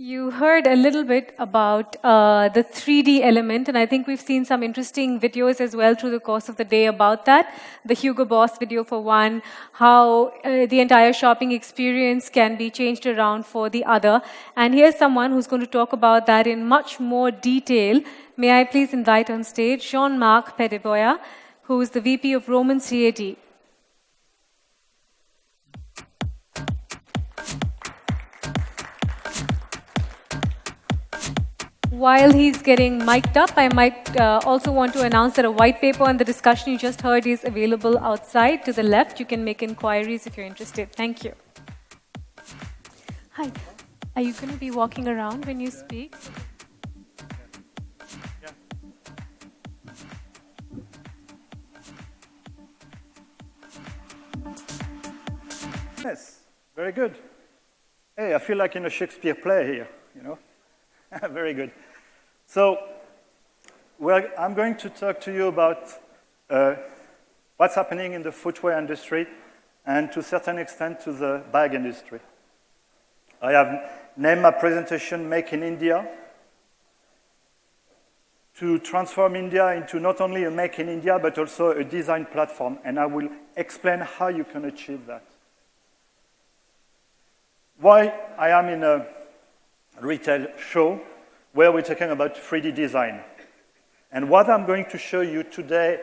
You heard a little bit about the 3D element, and I think we've seen some interesting videos as well through the course of the day about that. The Hugo Boss video for one, how the entire shopping experience can be changed around for the other. And here's someone who's going to talk about that in much more detail. May I please invite on stage Jean-Marc, who is the VP of ROMANS CAD. While he's getting mic'd up, I might also want to announce that a white paper on the discussion you just heard is available outside to the left. You can make inquiries if you're interested. Thank you. Hi. Are you going to be walking around when you speak? Yes, very good. Hey, I feel like in a Shakespeare play here, you know? Very good. So, I'm going to talk to you about what's happening in the footwear industry and to a certain extent to the bag industry. I have named my presentation Make in India to transform India into not only a Make in India but also a design platform, and I will explain how you can achieve that. Why I am in a retail show where we're talking about 3D design. And what I'm going to show you today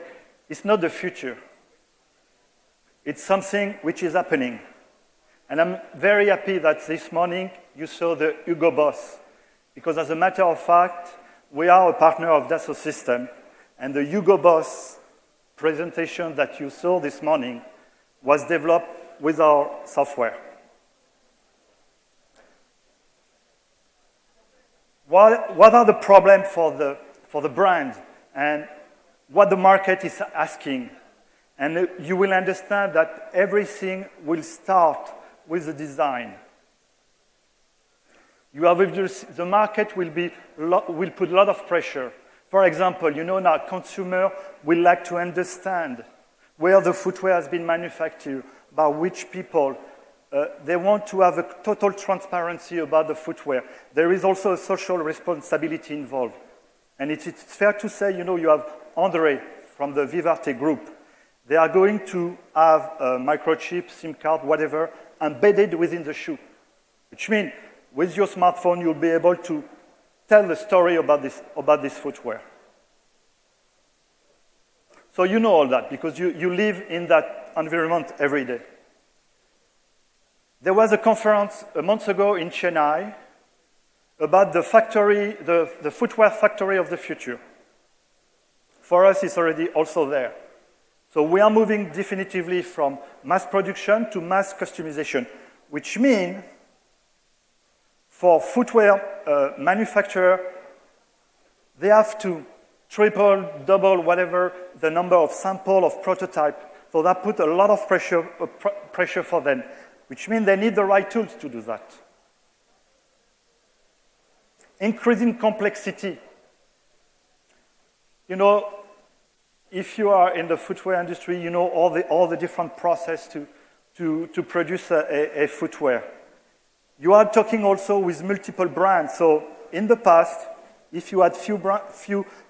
is not the future. It's something which is happening. And I'm very happy that this morning you saw the Hugo Boss, because as a matter of fact, we are a partner of Dassault Systèmes, and the Hugo Boss presentation that you saw this morning was developed with our software. What are the problems for the brand and what the market is asking? And you will understand that everything will start with the design. The market will put a lot of pressure. For example, you know now consumer will like to understand where the footwear has been manufactured, by which people. They want to have a total transparency about the footwear. There is also a social responsibility involved. And it's fair to say, you know, you have André from the Vivarte group. They are going to have a microchip, SIM card, whatever, embedded within the shoe. Which means, with your smartphone, you'll be able to tell the story about this footwear. So you know all that, because you live in that environment every day. There was a conference a month ago in Chennai about the footwear factory of the future. For us, it's already also there. So we are moving definitively from mass production to mass customization, which means for footwear manufacturer, they have to triple, double, whatever, the number of sample of prototype. So that put a lot of pressure for them, which means they need the right tools to do that. Increasing complexity. You know, if you are in the footwear industry, you know all the different process to produce a footwear. You are talking also with multiple brands. So in the past, if you had few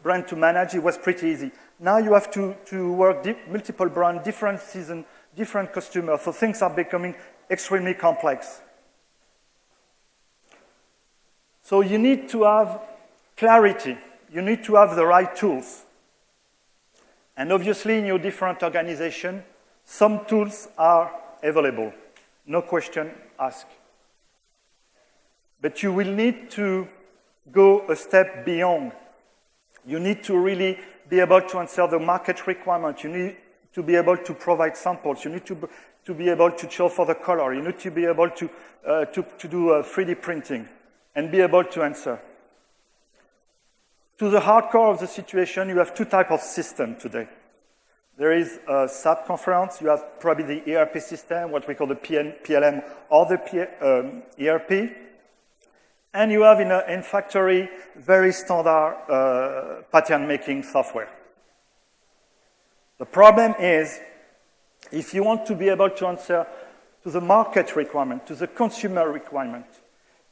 brands to manage, it was pretty easy. Now you have to work multiple brands, different season, different customers. So things are becoming extremely complex. So you need to have clarity. You need to have the right tools. And obviously, in your different organization, some tools are available. No question asked. But you will need to go a step beyond. You need to really be able to answer the market requirement. You need to be able to provide samples. You need to be able to show for the color. You need to be able to do 3D printing and be able to answer. To the hardcore of the situation, you have two types of systems today. There is a SAP conference. You have probably the ERP system, what we call the PLM or the ERP. And you have in factory very standard pattern making software. The problem is, if you want to be able to answer to the market requirement, to the consumer requirement,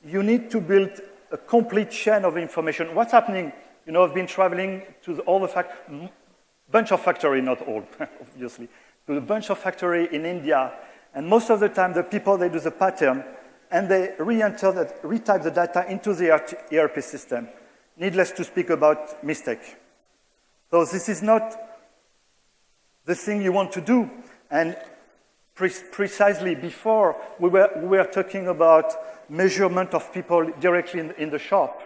you need to build a complete chain of information. What's happening? You know, I've been traveling to bunch of factory, not all, obviously, to a bunch of factory in India, and most of the time the people, they do the pattern, and they retype the data into the ERP system. Needless to speak about mistake. So this is not the thing you want to do. And precisely before, we were talking about measurement of people directly in the shop.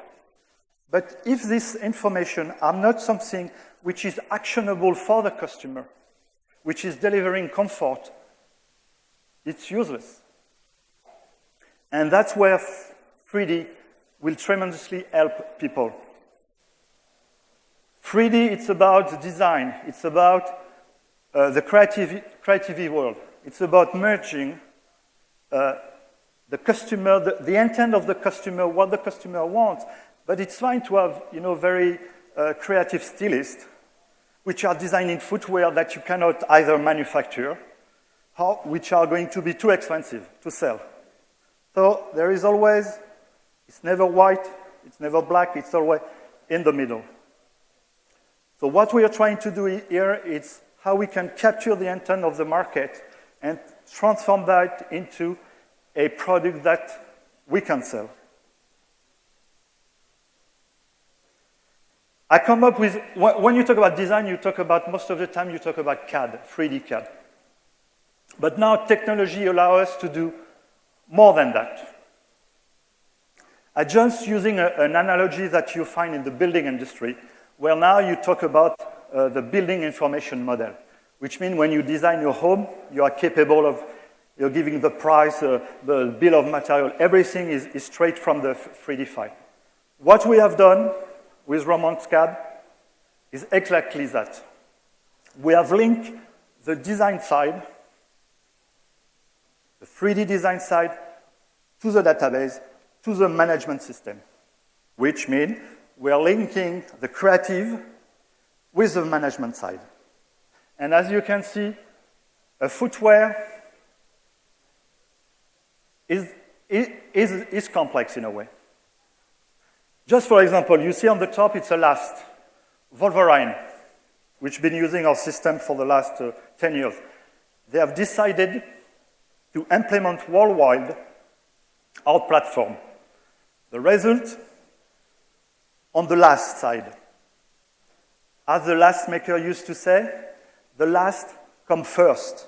But if this information are not something which is actionable for the customer, which is delivering comfort, it's useless. And that's where 3D will tremendously help people. 3D, it's about design. It's about the creative world. It's about merging the customer, the intent of the customer, what the customer wants. But it's fine to have, you know, very creative stylists, which are designing footwear that you cannot either manufacture, or which are going to be too expensive to sell. So there is always, it's never white, it's never black, it's always in the middle. So what we are trying to do here is how we can capture the intent of the market and transform that into a product that we can sell. I come up with, when you talk about design, you talk about, most of the time you talk about CAD, 3D CAD. But now technology allows us to do more than that. I'm just using an analogy that you find in the building industry, where now you talk about the building information model, which means when you design your home, you are capable of, you're giving the price, the bill of material, everything is straight from the 3D file. What we have done with ROMANS CAD is exactly that. We have linked the design side, the 3D design side, to the database, to the management system, which means we are linking the creative with the management side. And as you can see, a footwear is complex in a way. Just for example, you see on the top, it's a last, Wolverine, which has been using our system for the last 10 years. They have decided to implement worldwide our platform. The result, on the last side. As the last maker used to say, the last come first.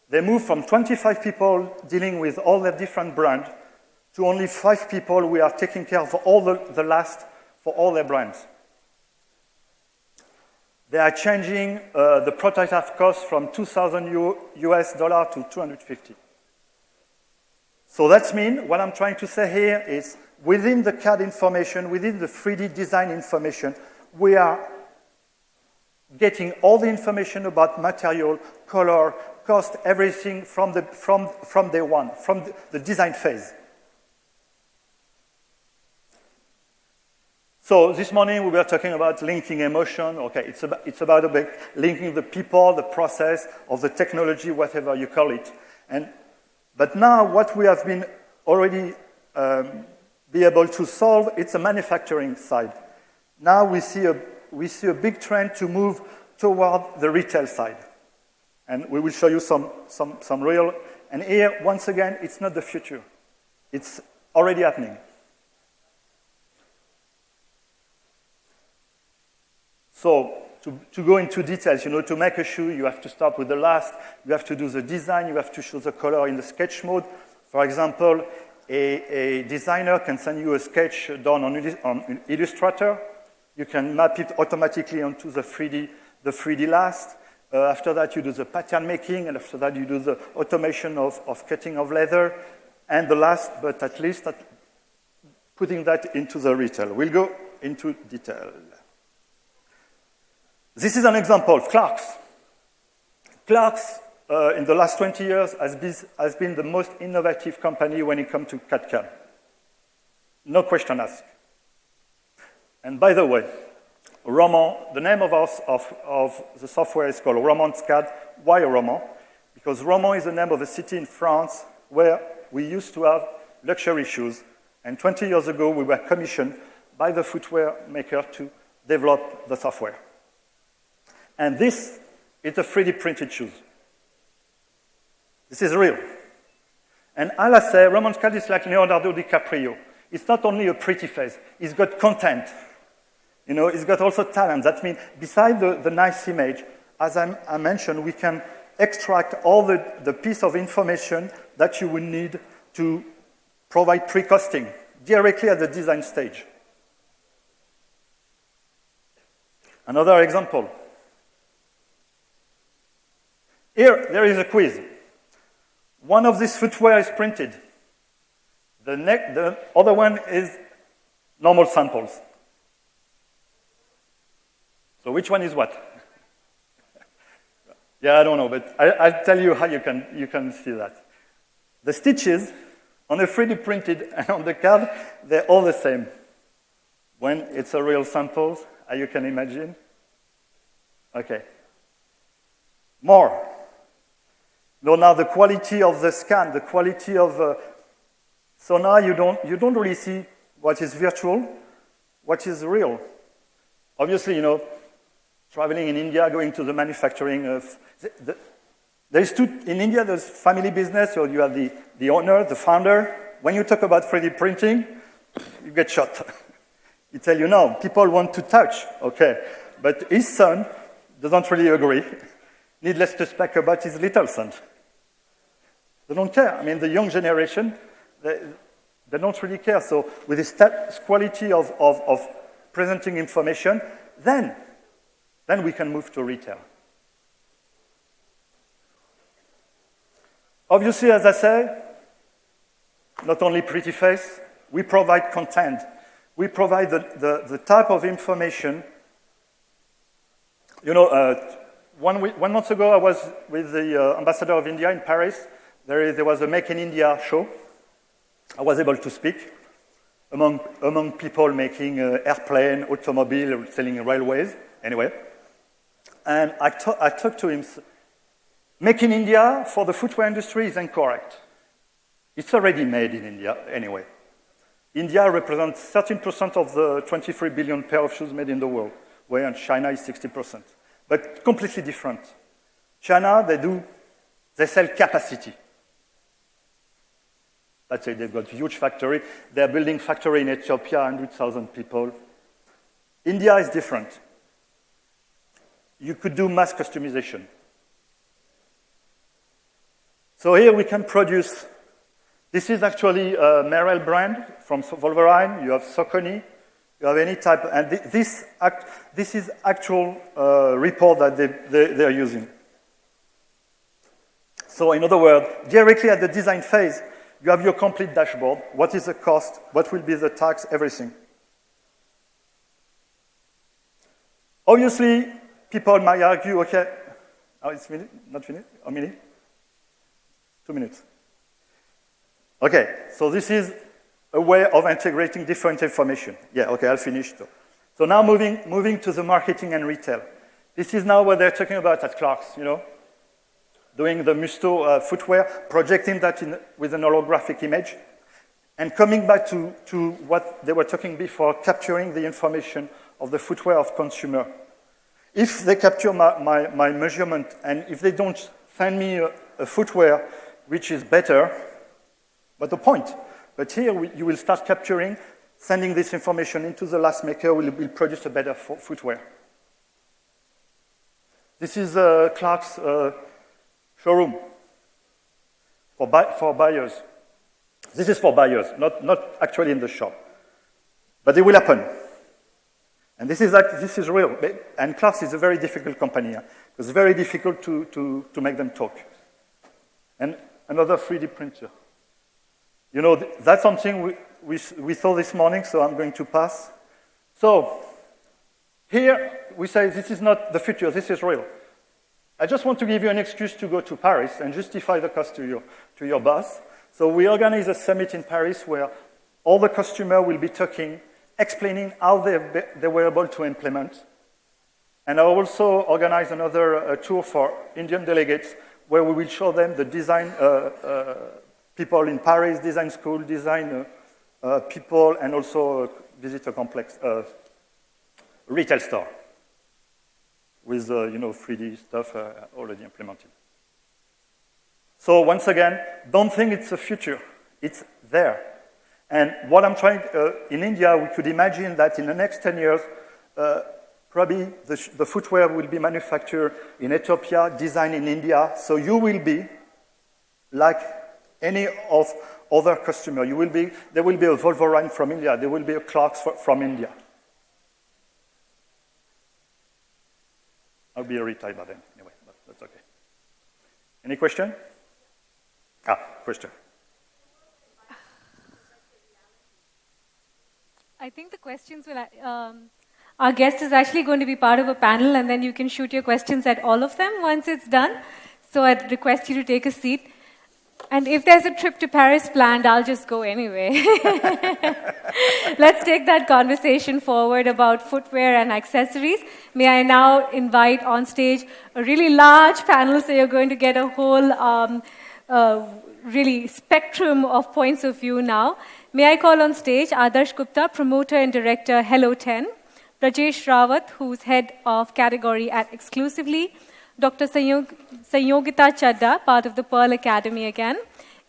They moved from 25 people dealing with all their different brands to only 5 people who are taking care of all the last for all their brands. They are changing the prototype cost from $2,000 US to 250. So that means what I'm trying to say here is within the CAD information, within the 3D design information, we are getting all the information about material, color, cost, everything from day one, from the design phase. So this morning we were talking about linking emotion. Okay, it's about linking the people, the process, or the technology, whatever you call it. But now what we have been already be able to solve, it's a manufacturing side. Now we see a big trend to move toward the retail side. And we will show you some real, and here, once again, it's not the future. It's already happening. So to go into details, you know, to make a shoe, you have to start with the last, you have to do the design, you have to show the color in the sketch mode. For example, a designer can send you a sketch done on Illustrator. You can map it automatically onto the 3D last. After that, you do the pattern making, and after that, you do the automation of cutting of leather. And the last, but at least, putting that into the retail. We'll go into detail. This is an example of Clarks. Clarks, in the last 20 years, has been the most innovative company when it comes to CAD/CAM. No question asked. And by the way, the name of the software is called ROMANS CAD. Why Romans? Because Romans is the name of a city in France where we used to have luxury shoes, And 20 years ago, we were commissioned by the footwear maker to develop the software. And this is a 3D printed shoes. This is real. And I'll say, ROMANS CAD is like Leonardo DiCaprio. It's not only a pretty face, it's got content. You know, it's got also talent. That means beside the nice image, as I mentioned, we can extract all the piece of information that you will need to provide pre-costing directly at the design stage. Another example. Here, there is a quiz. One of these footwear is printed. The other one is normal samples. So which one is what? Yeah, I don't know, but I'll tell you how you can see that. The stitches on the 3D printed and on the card, they're all the same. When it's a real sample, as you can imagine. Okay. More. Now the quality of the scan, the quality of... so now you don't really see what is virtual, what is real. Obviously, you know, traveling in India, going to the manufacturing of... There's two... In India, there's family business, so you have the owner, the founder. When you talk about 3D printing, you get shot. He tell you, no, people want to touch, okay. But his son doesn't really agree. Needless to speak about his little son. They don't care. I mean, the young generation, they don't really care. So with this quality of presenting information, then we can move to retail. Obviously, as I say, not only pretty face, we provide content. We provide the type of information. You know, 1 month ago, I was with the ambassador of India in Paris. There was a Make in India show. I was able to speak among people making airplane, automobile, selling railways, anyway. And I talked to him. Make in India for the footwear industry is incorrect. It's already made in India, anyway. India represents 13% of the 23 billion pair of shoes made in the world, where China is 60%. But completely different. China, they sell capacity. Let's say they've got a huge factory. They're building factory in Ethiopia, 100,000 people. India is different. You could do mass customization. So here we can produce, this is actually a Merrell brand from Wolverine. You have Saucony, you have any type, and this is actual report that they're using. So in other words, directly at the design phase, you have your complete dashboard. What is the cost? What will be the tax? Everything. Obviously, people might argue, okay, oh, it's minute, not finished? A minute? 2 minutes. Okay, so this is a way of integrating different information. Yeah, okay, I'll finish. So now moving to the marketing and retail. This is now what they're talking about at Clark's, you know, doing the Musto footwear, projecting that with an holographic image, and coming back to what they were talking before, capturing the information of the footwear of consumer. If they capture my measurement, and if they don't send me a footwear which is better, but the point. But here you will start capturing, sending this information into the last maker, will produce a better footwear. This is Clark's showroom for buyers. This is for buyers, not actually in the shop. But it will happen. And this is real. And Clark's is a very difficult company. It's very difficult to make them talk. And another 3D printer. You know, that's something we saw this morning, so I'm going to pass. So here we say this is not the future, this is real. I just want to give you an excuse to go to Paris and justify the cost to your boss. So we organize a summit in Paris where all the customers will be talking, explaining how they were able to implement. And I also organize another tour for Indian delegates where we will show them the design people in Paris, design school, design people and also visit a complex retail store with 3D stuff already implemented. So once again, don't think it's the future. It's there. And what I'm trying, in India, we could imagine that in the next 10 years, probably the footwear will be manufactured in Ethiopia, designed in India, so you will be like any of other customer. There will be a Volvo line from India, there will be a Clarks from India. I'll be a retired by then, anyway, but that's okay. Any question? Question. I think the questions will, our guest is actually going to be part of a panel, and then you can shoot your questions at all of them once it's done. So I'd request you to take a seat. And if there's a trip to Paris planned, I'll just go anyway. Let's take that conversation forward about footwear and accessories. May I now invite on stage a really large panel, so you're going to get a whole really spectrum of points of view now. May I call on stage Adarsh Gupta, promoter and director, Hello 10, Rajesh Rawat, who's head of category at Exclusively, Dr. Sanyogita Chadda, part of the Pearl Academy again,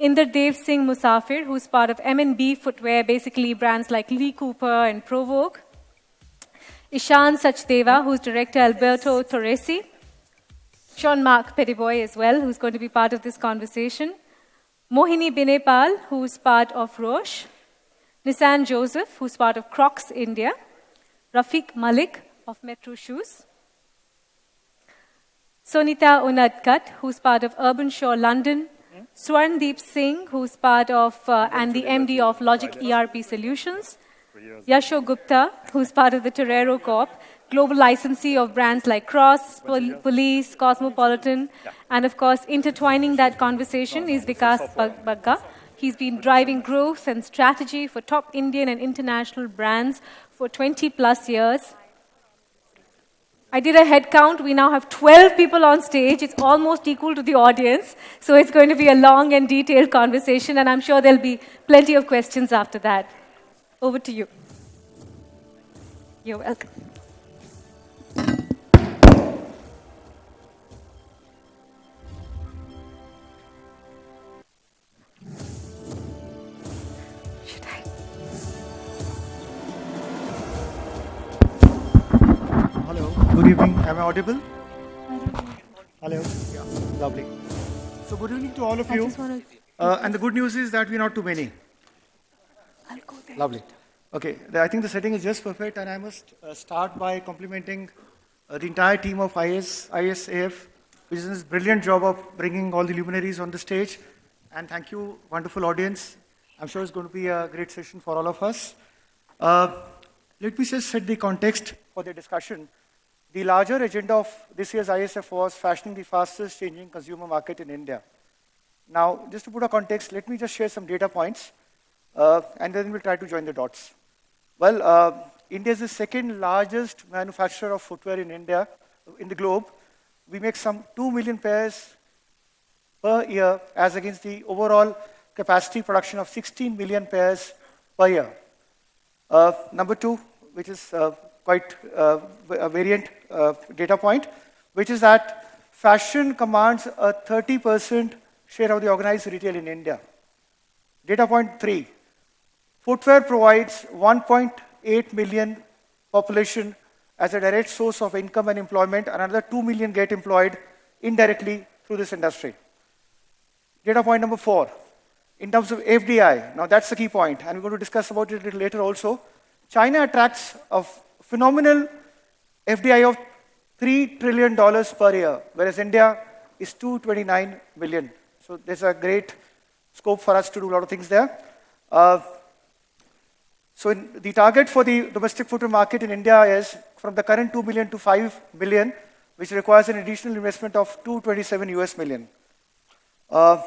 Inderdev Singh Musafir, who's part of M&B Footwear, basically brands like Lee Cooper and Provoke, Ishan Sachdeva, who's director, Alberto Torresi, Jean-Marc Petitboy as well, who's going to be part of this conversation, Mohini Binepal, who's part of Roche, Nissan Joseph, who's part of Crocs India, Rafiq Malik of Metro Shoes, Sonita Unadkat, who's part of Urban Shaw London, Swarndeep Singh, who's part of and the MD of Logic ERP Solutions, Yasho Gupta, who's part of the Torero Corp, global licensee of brands like Cross, Police, Cosmopolitan, and of course, intertwining that conversation is Vikas Bagga. He's been driving growth and strategy for top Indian and international brands for 20 plus years. I did a head count. We now have 12 people on stage. It's almost equal to the audience. So it's going to be a long and detailed conversation, and I'm sure there'll be plenty of questions after that. Over to you. You're welcome. Hello, good evening. Am I audible? Hello. Yeah, lovely. So good evening to all of you. And the good news is that we're not too many. I'll go there. Lovely. Okay, I think the setting is just perfect, and I must start by complimenting the entire team of ISAF, which is this brilliant job of bringing all the luminaries on the stage. And thank you, wonderful audience. I'm sure it's going to be a great session for all of us. Let me just set the context for the discussion. The larger agenda of this year's ISF was fashioning the fastest changing consumer market in India. Now, just to put a context, let me just share some data points, and then we'll try to join the dots. Well, India is the second largest manufacturer of footwear in India, in the globe. We make some 2 million pairs per year, as against the overall capacity production of 16 million pairs per year. Number two, which is quite a variant data point, which is that fashion commands a 30% share of the organized retail in India. Data point three, footwear provides 1.8 million population as a direct source of income and employment, and another 2 million get employed indirectly through this industry. Data point number four, in terms of FDI, now that's the key point, and we're going to discuss about it a little later also. China attracts a phenomenal FDI of $3 trillion per year, whereas India is 229 billion. So there's a great scope for us to do a lot of things there. So the target for the domestic footwear market in India is from the current 2 billion to 5 billion, which requires an additional investment of 227 US million. The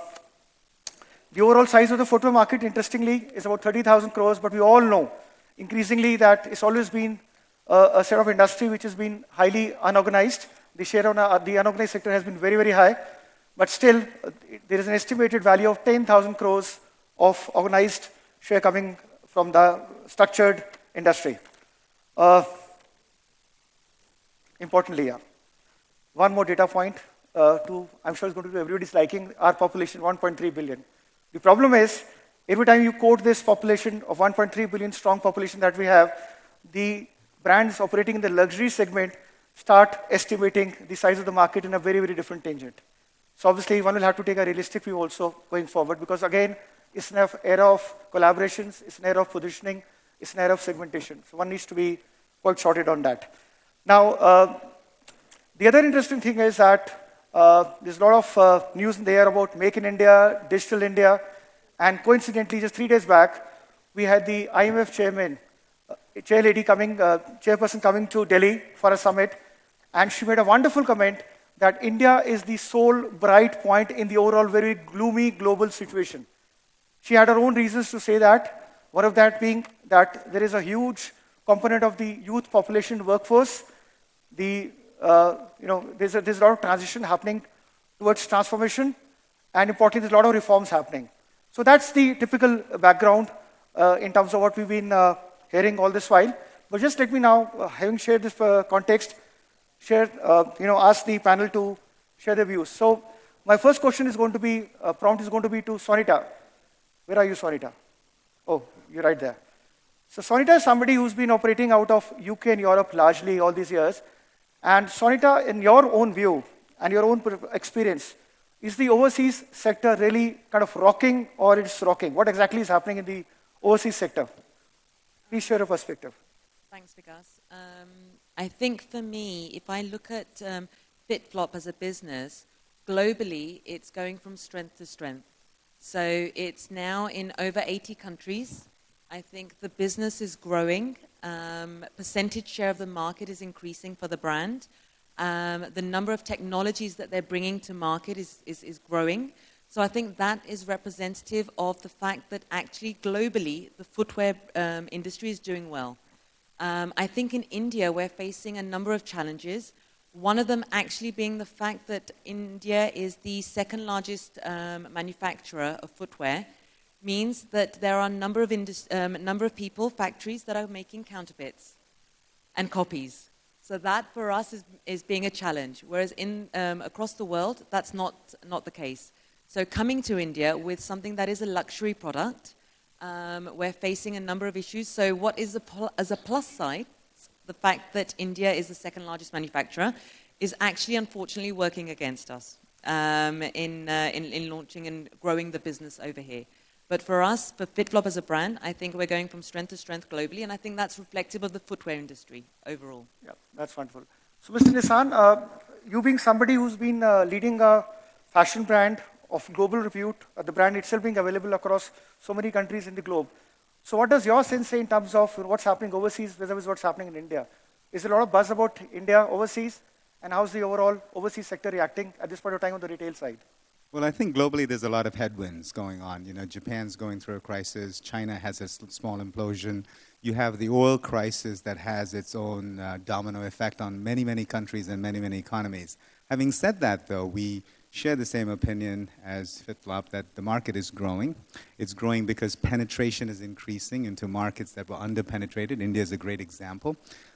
overall size of the footwear market, interestingly, is about 30,000 crores, but we all know increasingly that it's always been a set of industry which has been highly unorganized. The share of the unorganized sector has been very, very high, but still there is an estimated value of 10,000 crores of organized share coming from the structured industry. Uh, Importantly, yeah. One more data point I'm sure it's going to be everybody's liking, our population, 1.3 billion. The problem is, every time you quote this population of 1.3 billion strong population that we have, the brands operating in the luxury segment start estimating the size of the market in a very, very different tangent. So obviously, one will have to take a realistic view also going forward, because again, it's an era of collaborations, it's an era of positioning, it's an era of segmentation. So one needs to be quite sorted on that. Now, the other interesting thing is that there's a lot of news in the air about Make in India, Digital India, and coincidentally, just 3 days back, we had the IMF chairperson coming to Delhi for a summit, and she made a wonderful comment that India is the sole bright point in the overall very gloomy global situation. She had her own reasons to say that, one of that being that there is a huge component of the youth population workforce. There's a lot of transition happening towards transformation, and importantly, there's a lot of reforms happening. So that's the typical background in terms of what we've been hearing all this while. But just let me now, having shared this context, ask the panel to share their views. So my first question is going to be, prompt is going to be to Sonita. Where are you, Sonita? Oh, you're right there. So Sonita is somebody who's been operating out of UK and Europe largely all these years. And Sonita, in your own view and your own experience, is the overseas sector really kind of rocking or it's rocking? What exactly is happening in the overseas sector? Please share your perspective. Thanks, Vikas. I think for me, if I look at FitFlop as a business, globally, it's going from strength to strength. So it's now in over 80 countries. I think the business is growing. Percentage share of the market is increasing for the brand. The number of technologies that they're bringing to market is growing. So I think that is representative of the fact that actually globally the footwear industry is doing well. I think in India we're facing a number of challenges. One of them actually being the fact that India is the second largest manufacturer of footwear, means that there are a number of people, factories that are making counterfeits and copies. So that for us is being a challenge, whereas across the world, that's not the case. So coming to India with something that is a luxury product, we're facing a number of issues. So what is as a plus side, the fact that India is the second largest manufacturer is actually unfortunately working against us in launching and growing the business over here. But for us, for FitFlop as a brand, I think we're going from strength to strength globally, and I think that's reflective of the footwear industry overall. Yeah, that's wonderful. So, Mr. Nissan, you being somebody who's been leading a fashion brand of global repute, the brand itself being available across so many countries in the globe. So what does your sense say in terms of what's happening overseas versus what's happening in India? Is there a lot of buzz about India overseas, and how's the overall overseas sector reacting at this point of time on the retail side? Well, I think globally there's a lot of headwinds going on. You know, Japan's going through a crisis. China has a small implosion. You have the oil crisis that has its own domino effect on many, many countries and many, many economies. Having said that, though, we share the same opinion as FitFlop that the market is growing. It's growing because penetration is increasing into markets that were under-penetrated. India is a great example.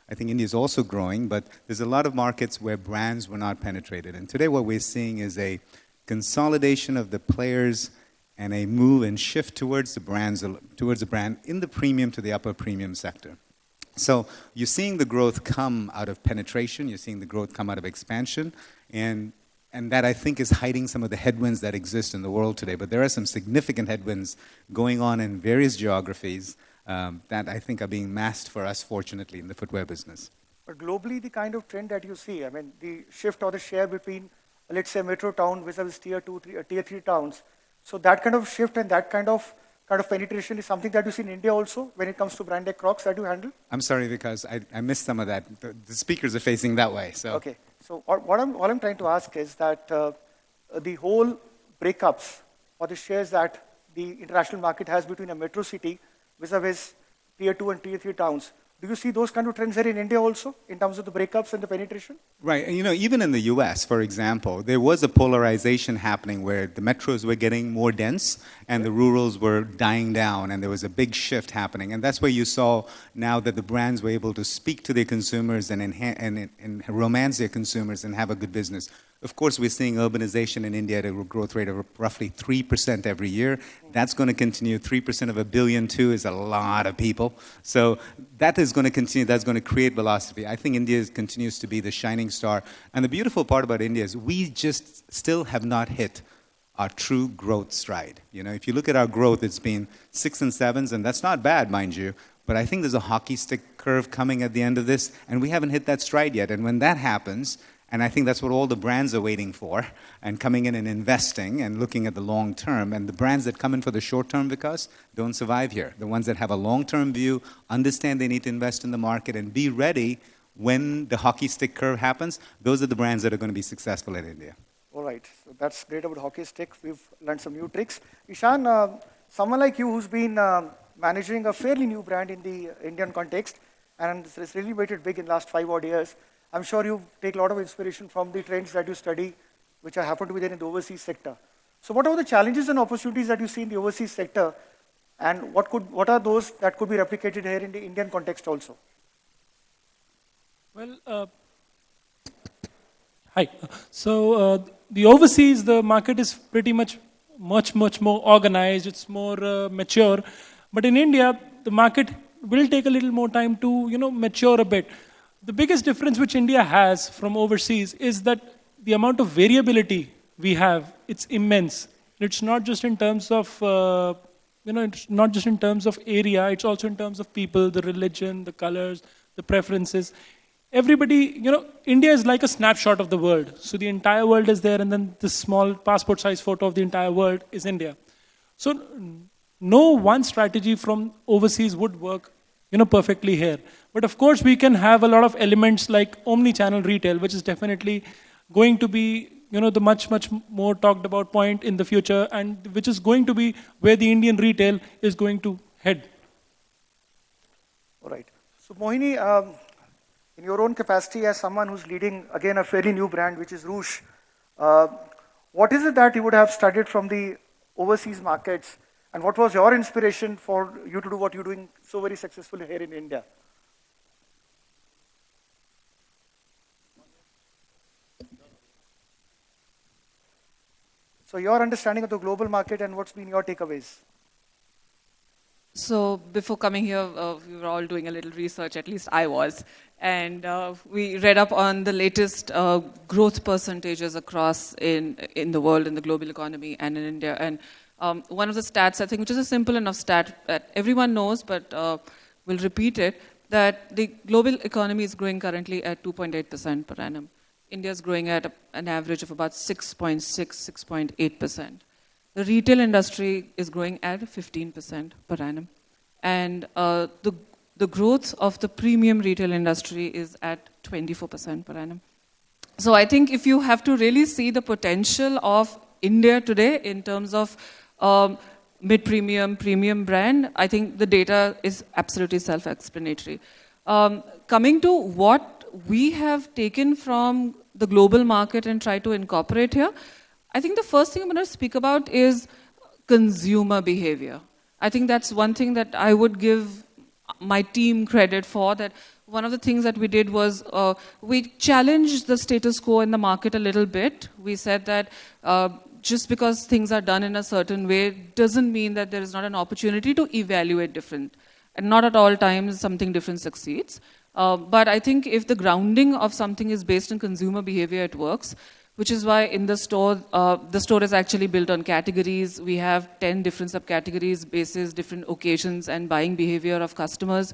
I think India is also growing, but there's a lot of markets where brands were not penetrated. And today what we're seeing is a consolidation of the players and a move and shift towards the brand in the premium to the upper premium sector. So you're seeing the growth come out of penetration, you're seeing the growth come out of expansion, and that I think is hiding some of the headwinds that exist in the world today. But there are some significant headwinds going on in various geographies that I think are being masked for us, fortunately, in the footwear business. But globally, the kind of trend that you see, I mean, the shift or the share between, let's say, metro town versus tier 2, tier 3 towns. So that kind of shift and that kind of penetration is something that you see in India also when it comes to brand like Crocs that you handle? I'm sorry, because I missed some of that. The speakers are facing that way. So. Okay. So all I'm trying to ask is that the whole breakups or the shares that the international market has between a metro city vis-a-vis tier 2 and tier 3 towns, Do you see those kind of trends here in India also, in terms of the breakups and the penetration? Right. And, even in the US, for example, there was a polarization happening where the metros were getting more dense and the rurals were dying down, and there was a big shift happening. And that's where you saw now that the brands were able to speak to their consumers and romance their consumers and have a good business. Of course, we're seeing urbanization in India at a growth rate of roughly 3% every year. That's going to continue. 3% of 1 billion, too, is a lot of people. So that is going to continue. That's going to create velocity. I think India continues to be the shining star. And the beautiful part about India is we just still have not hit our true growth stride. If you look at our growth, it's been 6s and 7s, and that's not bad, mind you. But I think there's a hockey stick curve coming at the end of this, and we haven't hit that stride yet. And when that happens, and I think that's what all the brands are waiting for, and coming in and investing and looking at the long term. And the brands that come in for the short term, because don't survive here. The ones that have a long-term view, understand they need to invest in the market and be ready when the hockey stick curve happens, those are the brands that are going to be successful in India. All right, so that's great about hockey stick. We've learned some new tricks. Ishan, someone like you who's been managing a fairly new brand in the Indian context, and it's really made it big in the last 5 odd years. I'm sure you take a lot of inspiration from the trends that you study, which happen to be there in the overseas sector. So what are the challenges and opportunities that you see in the overseas sector, and what are those that could be replicated here in the Indian context also? Well, hi. So the overseas, the market is pretty much much more organized. It's more mature. But in India, the market will take a little more time to mature a bit. The biggest difference which India has from overseas is that the amount of variability we have, it's immense. It's not just in terms of it's not just in terms of area. It's also in terms of people, the religion, the colors, the preferences. Everybody, India is like a snapshot of the world. So the entire world is there, and then this small passport-size photo of the entire world is India. So no one strategy from overseas would work, perfectly here. But of course, we can have a lot of elements like omni-channel retail, which is definitely going to be, the much more talked about point in the future, and which is going to be where the Indian retail is going to head. All right. So Mohini, in your own capacity as someone who's leading, again, a fairly new brand, which is Rouge, what is it that you would have studied from the overseas markets, and what was your inspiration for you to do what you're doing so very successfully here in India? So your understanding of the global market and what's been your takeaways? So before coming here, we were all doing a little research, at least I was. And we read up on the latest growth percentages across in the world, in the global economy and in India. And one of the stats, I think, which is a simple enough stat that everyone knows, but we'll repeat it, that the global economy is growing currently at 2.8% per annum. India is growing at an average of about 6.6, 6.8%. The retail industry is growing at 15% per annum. And the growth of the premium retail industry is at 24% per annum. So I think if you have to really see the potential of India today in terms of mid-premium, premium brand, I think the data is absolutely self-explanatory. Coming to what we have taken from the global market and try to incorporate here, I think the first thing I'm going to speak about is consumer behavior. I think that's one thing that I would give my team credit for, that one of the things that we did was we challenged the status quo in the market a little bit. We said that just because things are done in a certain way doesn't mean that there is not an opportunity to evaluate different. And not at all times something different succeeds. But I think if the grounding of something is based on consumer behavior, it works. Which is why in the store is actually built on categories. We have 10 different subcategories, basis, different occasions and buying behavior of customers.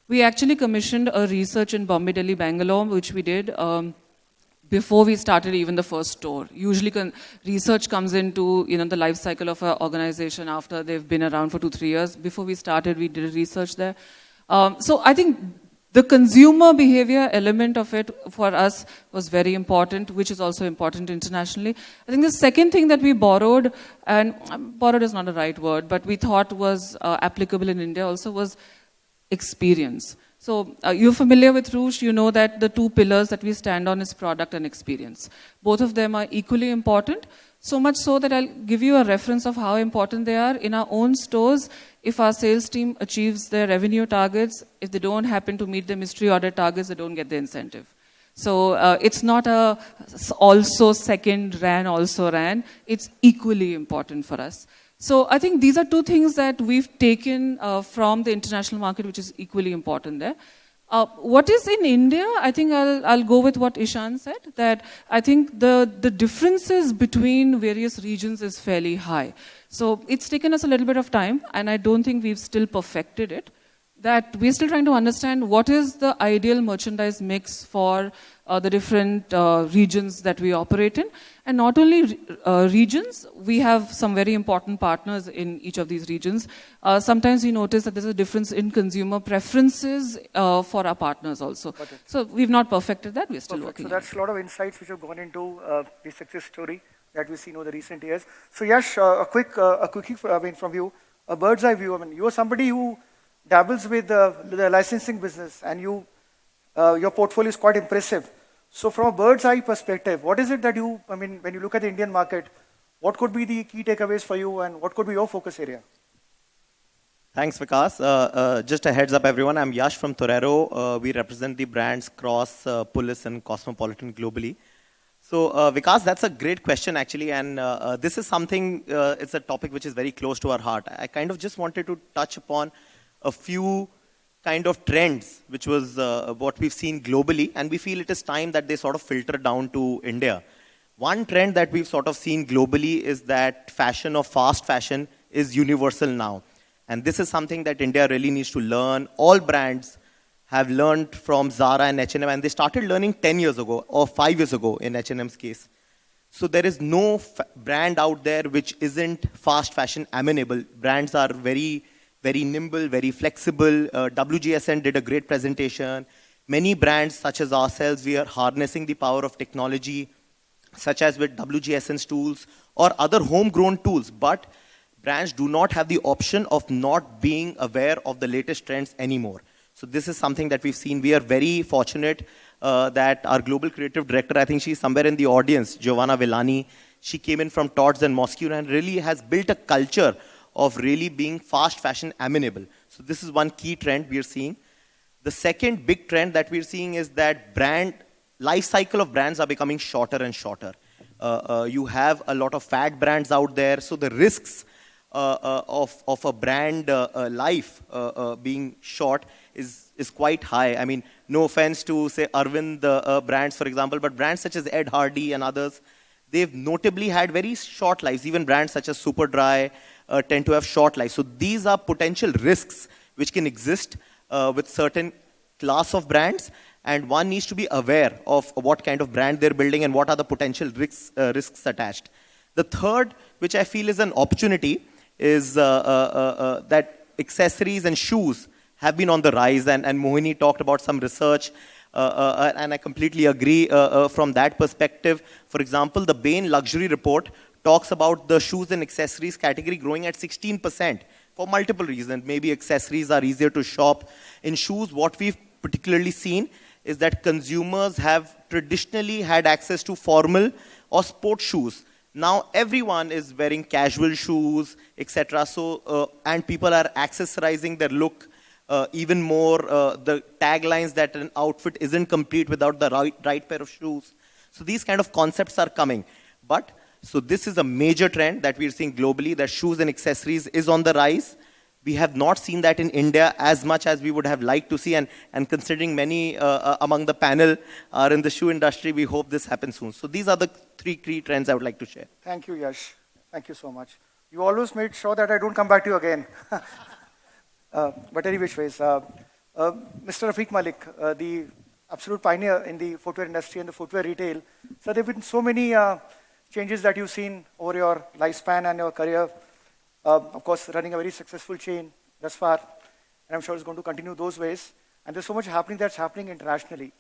We actually commissioned a research in Bombay, Delhi, Bangalore, which we did before we started even the first store. Usually research comes into the life cycle of an organization after they've been around for 2-3 years. Before we started, we did research there. So I think the consumer behavior element of it for us was very important, which is also important internationally. I think the second thing that we borrowed, and borrowed is not the right word, but we thought was applicable in India also, was experience. So you're familiar with Rouge, you know that the two pillars that we stand on is product and experience. Both of them are equally important, so much so that I'll give you a reference of how important they are. In our own stores, if our sales team achieves their revenue targets, if they don't happen to meet the mystery order targets, they don't get the incentive. So it's not a also second ran, also ran. It's equally important for us. So I think these are two things that we've taken from the international market, which is equally important there. What is in India, I think I'll go with what Ishan said, that I think the differences between various regions is fairly high. So it's taken us a little bit of time, and I don't think we've still perfected it. That we're still trying to understand what is the ideal merchandise mix for the different regions that we operate in. And not only regions, we have some very important partners in each of these regions. Sometimes we notice that there's a difference in consumer preferences for our partners also. So we've not perfected that, we're still working on it. So that's a lot of insights which have gone into the success story that we've seen over the recent years. So Yash, a quickie from you, a bird's eye view. You are somebody who dabbles with the licensing business, and your portfolio is quite impressive. So from a bird's eye perspective, what is it that when you look at the Indian market, what could be the key takeaways for you, and what could be your focus area? Thanks, Vikas. Just a heads up, everyone. I'm Yash from Torero. We represent the brands Cross, Pulis, and Cosmopolitan globally. So, Vikas, that's a great question, actually. And this is something, it's a topic which is very close to our heart. I kind of just wanted to touch upon a few kind of trends, which was what we've seen globally, and we feel it is time that they sort of filter down to India. One trend that we've sort of seen globally is that fashion or fast fashion is universal now. And this is something that India really needs to learn. All brands have learned from Zara and H&M, and they started learning 10 years ago, or 5 years ago in H&M's case. So there is no brand out there which isn't fast fashion amenable. Brands are very nimble, very flexible. WGSN did a great presentation. Many brands, such as ourselves, we are harnessing the power of technology, such as with WGSN's tools or other homegrown tools. But brands do not have the option of not being aware of the latest trends anymore. So this is something that we've seen. We are very fortunate that our global creative director, I think she's somewhere in the audience, Giovanna Villani, she came in from Tod's and Moscow and really has built a culture of really being fast fashion amenable. So this is one key trend we are seeing. The second big trend that we're seeing is that life cycle of brands are becoming shorter and shorter. You have a lot of fad brands out there, so the risks of a brand life being short is quite high. I mean, no offense to, say, Arvind brands, for example, but brands such as Ed Hardy and others, they've notably had very short lives. Even brands such as Superdry tend to have short lives. So these are potential risks which can exist with certain class of brands, and one needs to be aware of what kind of brand they're building and what are the potential risks attached. The third, which I feel is an opportunity, is that accessories and shoes have been on the rise, and Mohini talked about some research, and I completely agree from that perspective. For example, the Bain Luxury Report talks about the shoes and accessories category growing at 16% for multiple reasons. Maybe accessories are easier to shop. In shoes, what we've particularly seen is that consumers have traditionally had access to formal or sport shoes. Now everyone is wearing casual shoes, etc. So, and people are accessorizing their look even more. The taglines that an outfit isn't complete without the right pair of shoes. So these kind of concepts are coming. So this is a major trend that we're seeing globally, that shoes and accessories is on the rise. We have not seen that in India as much as we would have liked to see, and considering many among the panel are in the shoe industry, we hope this happens soon. So these are the three key trends I would like to share. Thank you, Yash. Thank you so much. You always made sure that I don't come back to you again. But any which ways, Mr. Rafiq Malik, the absolute pioneer in the footwear industry and the footwear retail. So there have been so many changes that you've seen over your lifespan and your career. Of course, running a very successful chain thus far, and I'm sure it's going to continue those ways. And there's so much that's happening internationally.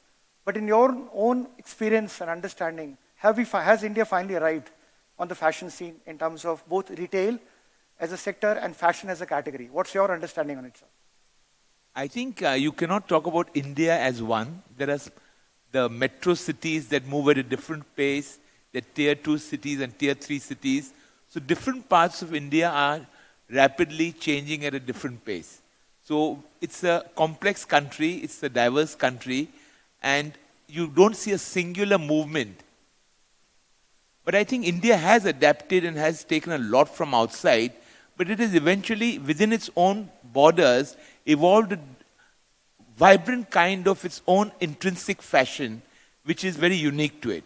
But in your own experience and understanding, has India finally arrived on the fashion scene in terms of both retail as a sector and fashion as a category? What's your understanding on it, sir? I think you cannot talk about India as one. There are the metro cities that move at a different pace, the tier 2 cities and tier 3 cities. So different parts of India are rapidly changing at a different pace. So it's a complex country, it's a diverse country, and you don't see a singular movement. But I think India has adapted and has taken a lot from outside, but it has eventually, within its own borders, evolved a vibrant kind of its own intrinsic fashion, which is very unique to it.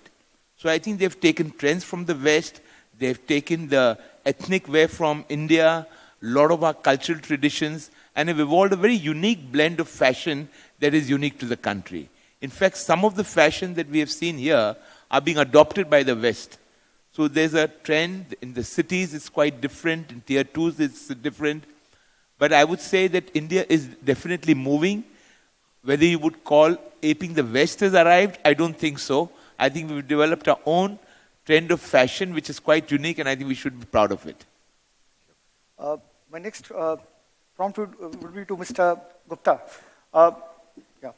So I think they've taken trends from the West, they've taken the ethnic wear from India, a lot of our cultural traditions, and have evolved a very unique blend of fashion that is unique to the country. In fact, some of the fashion that we have seen here are being adopted by the West. So there's a trend in the cities, it's quite different. In tier 2s, it's different. But I would say that India is definitely moving. Whether you would call aping the West has arrived, I don't think so. I think we've developed our own trend of fashion, which is quite unique, and I think we should be proud of it. My next prompt would be to Mr. Gupta. Yeah.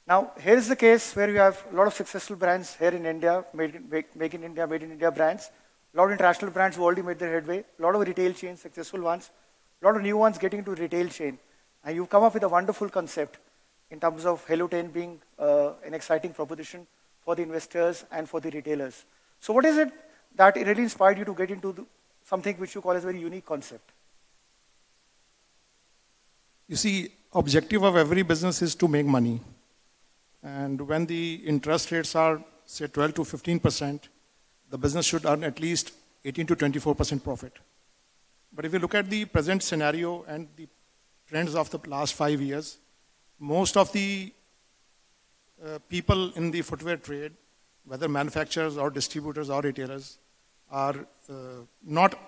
Now, here is the case where you have a lot of successful brands here in India, made in India brands. A lot of international brands who already made their headway. A lot of retail chains, successful ones. A lot of new ones getting into retail chain. And you've come up with a wonderful concept in terms of Hello 10 being an exciting proposition for the investors and for the retailers. So what is it that really inspired you to get into something which you call as a very unique concept? You see, objective of every business is to make money. And when the interest rates are, say, 12 to 15%, the business should earn at least 18 to 24% profit. But if you look at the present scenario and the trends of the last 5 years, most of the people in the footwear trade, whether manufacturers or distributors or retailers, are not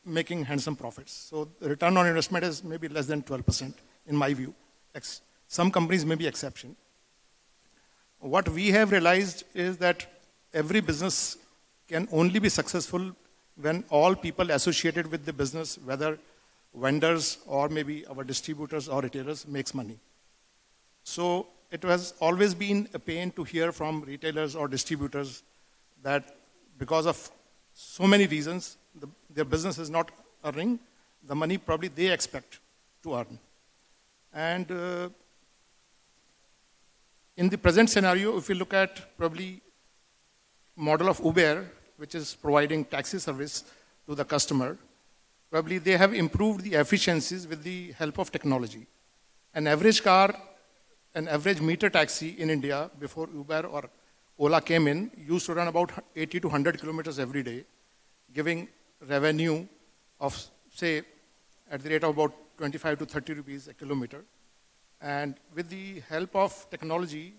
making handsome profits. So the return on investment is maybe less than 12%, in my view. Some companies may be exception. What we have realized is that every business can only be successful when all people associated with the business, whether vendors or maybe our distributors or retailers, makes money. So it has always been a pain to hear from retailers or distributors that because of so many reasons, their business is not earning the money probably they expect to earn. And in the present scenario, if you look at probably model of Uber, which is providing taxi service to the customer, probably they have improved the efficiencies with the help of technology. An average car, an average meter taxi in India before Uber or Ola came in used to run about 80 to 100 kilometers every day, giving revenue of, say, at the rate of about 25 to 30 rupees a kilometer. And with the help of technology,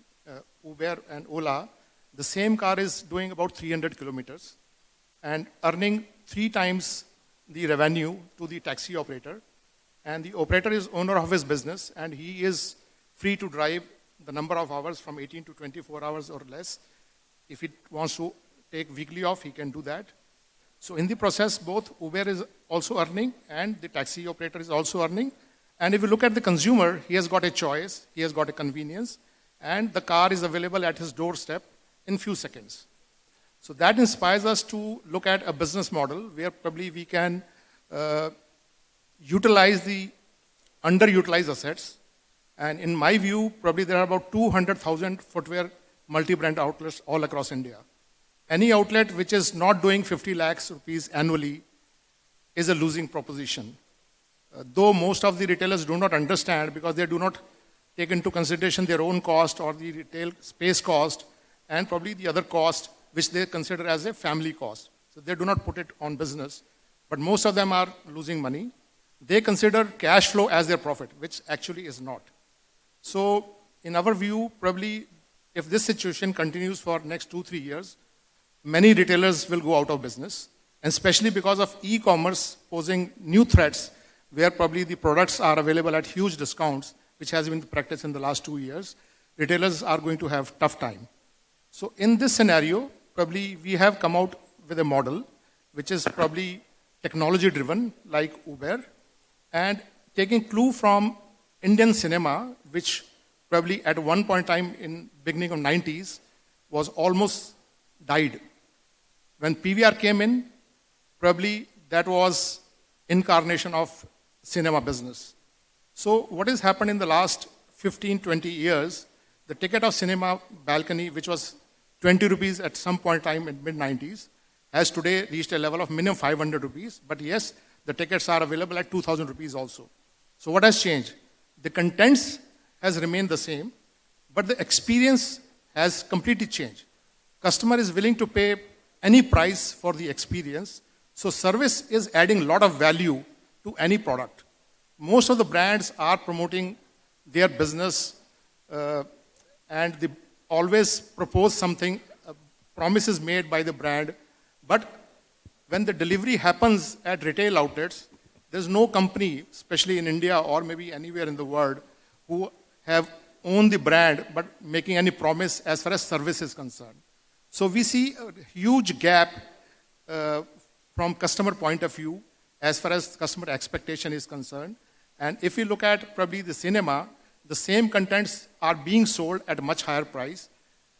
Uber and Ola, the same car is doing about 300 kilometers and earning 3 times the revenue to the taxi operator. And the operator is owner of his business, and he is free to drive the number of hours from 18 to 24 hours or less. If he wants to take weekly off, he can do that. So in the process, both Uber is also earning and the taxi operator is also earning. And if you look at the consumer, he has got a choice, he has got a convenience, and the car is available at his doorstep in few seconds. So that inspires us to look at a business model where probably we can utilize the underutilized assets. And in my view, probably there are about 200,000 footwear multi-brand outlets all across India. Any outlet which is not doing 50 lakhs rupees annually is a losing proposition. Though most of the retailers do not understand because they do not take into consideration their own cost or the retail space cost and probably the other cost which they consider as a family cost. So they do not put it on business. But most of them are losing money. They consider cash flow as their profit, which actually is not. So in our view, probably if this situation continues for next 2-3 years, many retailers will go out of business, and especially because of e-commerce posing new threats where probably the products are available at huge discounts, which has been practiced in the last 2 years, retailers are going to have tough time. So in this scenario, probably we have come out with a model which is probably technology driven like Uber and taking clue from Indian cinema, which probably at one point in time in beginning of 90s was almost died. When PVR came in, probably that was incarnation of cinema business. So what has happened in the last 15, 20 years, the ticket of cinema balcony, which was 20 rupees at some point in time in mid-90s, has today reached a level of minimum 500 rupees. But yes, the tickets are available at 2,000 rupees also. So what has changed? The contents has remained the same, but the experience has completely changed. Customer is willing to pay any price for the experience. So service is adding a lot of value to any product. Most of the brands are promoting their business and they always propose something, promises made by the brand. But when the delivery happens at retail outlets, there's no company, especially in India or maybe anywhere in the world, who have owned the brand but making any promise as far as service is concerned. So we see a huge gap from customer point of view as far as customer expectation is concerned. And if you look at probably the cinema, the same contents are being sold at a much higher price.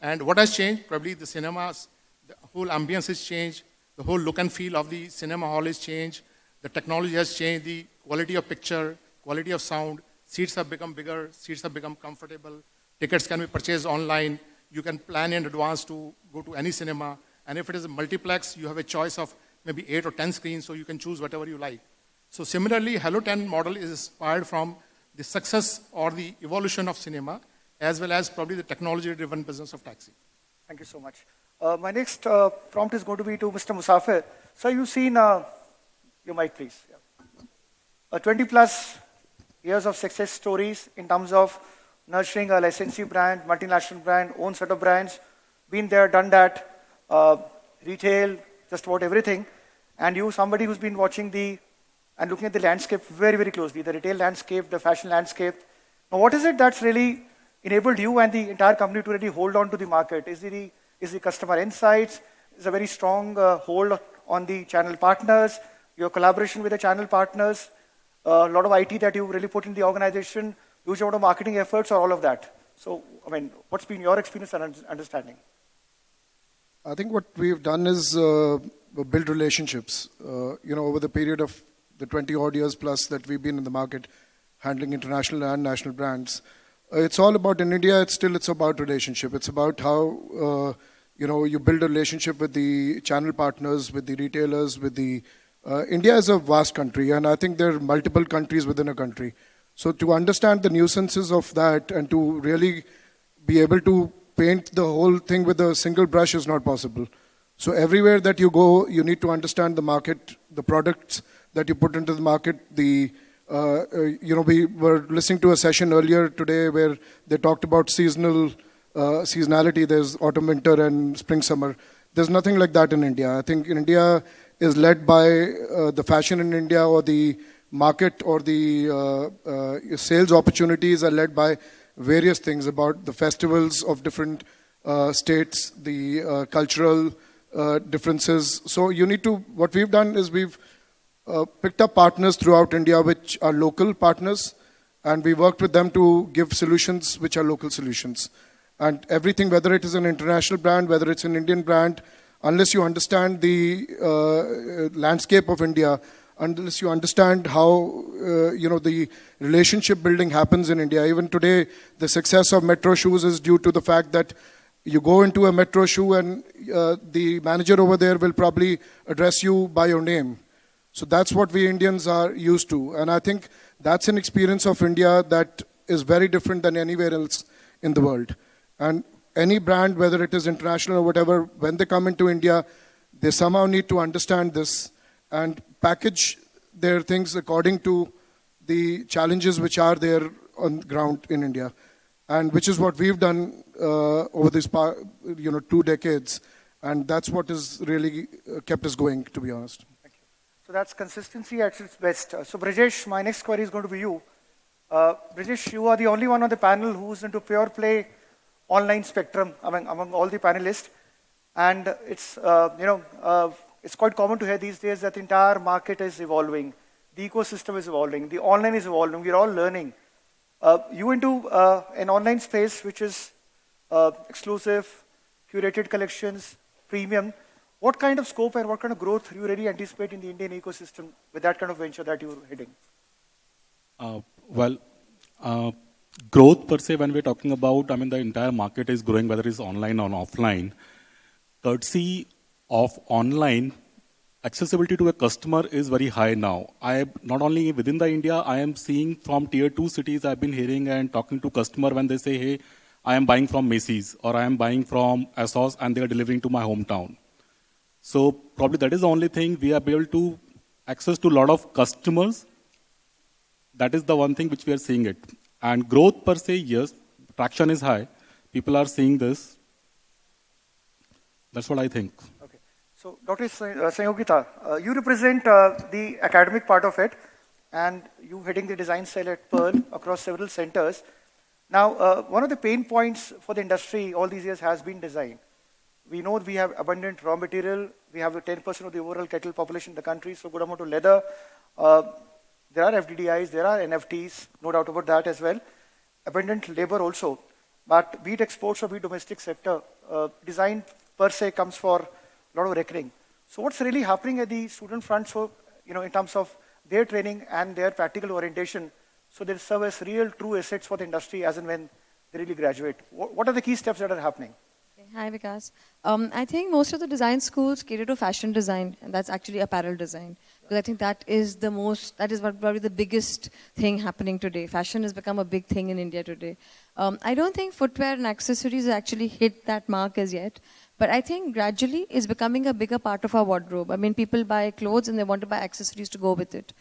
And what has changed? Probably the cinemas, the whole ambience has changed, the whole look and feel of the cinema hall has changed, the technology has changed, the quality of picture, quality of sound, seats have become bigger, seats have become comfortable, tickets can be purchased online, you can plan in advance to go to any cinema, and if it is a multiplex, you have a choice of maybe 8 or 10 screens, so you can choose whatever you like. So similarly, Hello 10 model is inspired from the success or the evolution of cinema, as well as probably the technology-driven business of taxi. Thank you so much. My next prompt is going to be to Mr. Musafir. So you've seen, your mic please. Yeah. 20 plus years of success stories in terms of nurturing a licensee brand, multinational brand, own set of brands, been there, done that, retail, just about everything. And you, somebody who's been watching and looking at the landscape very, very closely, the retail landscape, the fashion landscape. Now, what is it that's really enabled you and the entire company to really hold on to the market? Is the customer insights? Is a very strong hold on the channel partners, your collaboration with the channel partners, a lot of IT that you really put in the organization, huge amount of marketing efforts, or all of that? So, I mean, what's been your experience and understanding? I think what we've done is build relationships. Over the period of the 20 odd years plus that we've been in the market, handling international and national brands. It's all about, in India, it's about relationship. It's about how, you build a relationship with the channel partners, with the retailers, with the... India is a vast country, and I think there are multiple countries within a country. So to understand the nuisances of that and to really be able to paint the whole thing with a single brush is not possible. So everywhere that you go, you need to understand the market, the products that you put into the market. We were listening to a session earlier today where they talked about seasonality. There's autumn, winter, and spring, summer. There's nothing like that in India. I think in India is led by the fashion in India, or the market, or the sales opportunities are led by various things about the festivals of different states, the cultural differences. So what we've done is we've picked up partners throughout India which are local partners, and we worked with them to give solutions which are local solutions. And everything, whether it is an international brand, whether it's an Indian brand, unless you understand the landscape of India, unless you understand how the relationship building happens in India. Even today, the success of metro shoes is due to the fact that you go into a metro shoe and the manager over there will probably address you by your name. So that's what we Indians are used to. And I think that's an experience of India that is very different than anywhere else in the world. And any brand, whether it is international or whatever, when they come into India, they somehow need to understand this and package their things according to the challenges which are there on the ground in India. And which is what we've done over these 2 decades. And that's what has really kept us going, to be honest. So that's consistency at its best. So Brijesh, my next query is going to be you. Brijesh, you are the only one on the panel who's into pure play online spectrum among all the panelists. And it's, it's quite common to hear these days that the entire market is evolving. The ecosystem is evolving. The online is evolving. We're all learning. You into an online space which is exclusive, curated collections, premium. What kind of scope and what kind of growth do you really anticipate in the Indian ecosystem with that kind of venture that you're heading? Well, growth per se, when we're talking about, I mean, the entire market is growing, whether it's online or offline. Courtesy of online, accessibility to a customer is very high now. Not only within the India, I am seeing from tier 2 cities, I've been hearing and talking to customer when they say, hey, I am buying from Macy's or I am buying from ASOS and they are delivering to my hometown. So probably that is the only thing we are able to access to a lot of customers. That is the one thing which we are seeing it. And growth per se, yes, traction is high. People are seeing this. That's what I think. Okay. So, Dr. Sanyogita, you represent the academic part of it, and you heading the design cell at Pearl across several centers. Now, one of the pain points for the industry all these years has been design. We know we have abundant raw material. We have 10% of the overall cattle population in the country, so good amount of leather. There are FDDIs, there are NFTs, no doubt about that as well. Abundant labor also. But be it exports or be it domestic sector, design per se comes for a lot of reckoning. So what's really happening at the student front, so, in terms of their training and their practical orientation, so they serve as real true assets for the industry as and when they really graduate? What are the key steps that are happening? Hi, Vikas. I think most of the design schools cater to fashion design, and that's actually apparel design. Because I think that is probably the biggest thing happening today. Fashion has become a big thing in India today. I don't think footwear and accessories actually hit that mark as yet. But I think gradually it's becoming a bigger part of our wardrobe. I mean, people buy clothes and they want to buy accessories to go with it.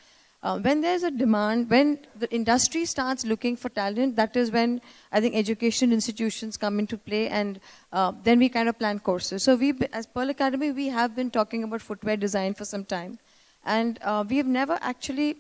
When there's a demand, when the industry starts looking for talent, that is when I think education institutions come into play, and then we kind of plan courses. So we, as Pearl Academy, we have been talking about footwear design for some time. And we have never actually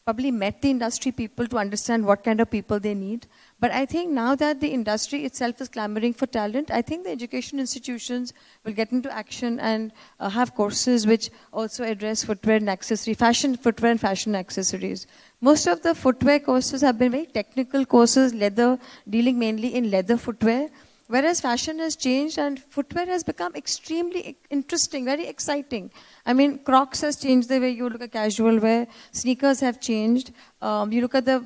probably met the industry people to understand what kind of people they need. But I think now that the industry itself is clamoring for talent, I think the education institutions will get into action and have courses which also address footwear and accessory, fashion, footwear and fashion accessories. Most of the footwear courses have been very technical courses, leather, dealing mainly in leather footwear. Whereas fashion has changed and footwear has become extremely interesting, very exciting. I mean, Crocs has changed the way you look at casual wear. Sneakers have changed. You look at the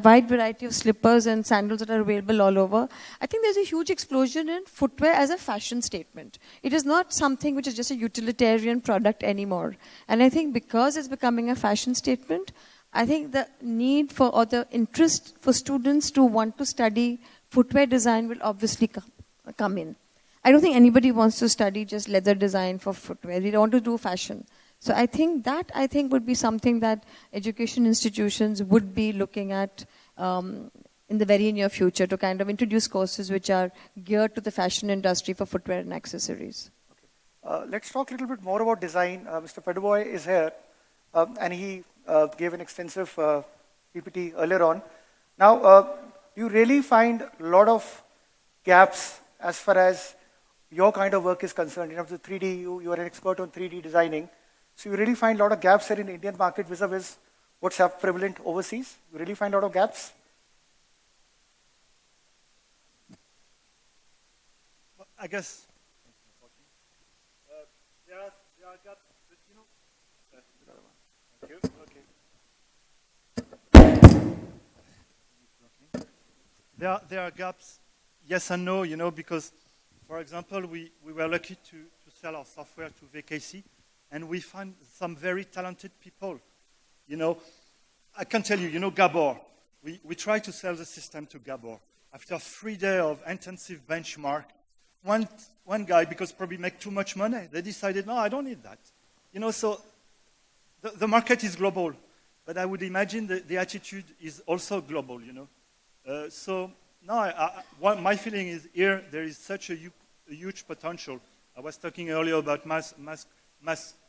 wide variety of slippers and sandals that are available all over. I think there's a huge explosion in footwear as a fashion statement. It is not something which is just a utilitarian product anymore. And I think because it's becoming a fashion statement, I think the need for, or the interest for students to want to study footwear design will obviously come in. I don't think anybody wants to study just leather design for footwear. They want to do fashion. So I think that would be something that education institutions would be looking at in the very near future to kind of introduce courses which are geared to the fashion industry for footwear and accessories. Okay. Let's talk a little bit more about design. Mr. Paduboy is here, and he gave an extensive PPT earlier on. Now, you really find a lot of gaps as far as your kind of work is concerned. In terms of 3D, you are an expert on 3D designing. So you really find a lot of gaps here in the Indian market vis-a-vis what's prevalent overseas. You really find a lot of gaps? Well, I guess there are gaps, but you know. Thank you. There are gaps, yes and no, because, for example, we were lucky to sell our software to VKC, and we found some very talented people. I can tell you, Gabor, we tried to sell the system to Gabor. After 3 days of intensive benchmark, one guy, because probably make too much money, they decided, no, I don't need that. So the market is global, but I would imagine the attitude is also global, So no, my feeling is here there is such a huge potential. I was talking earlier about mass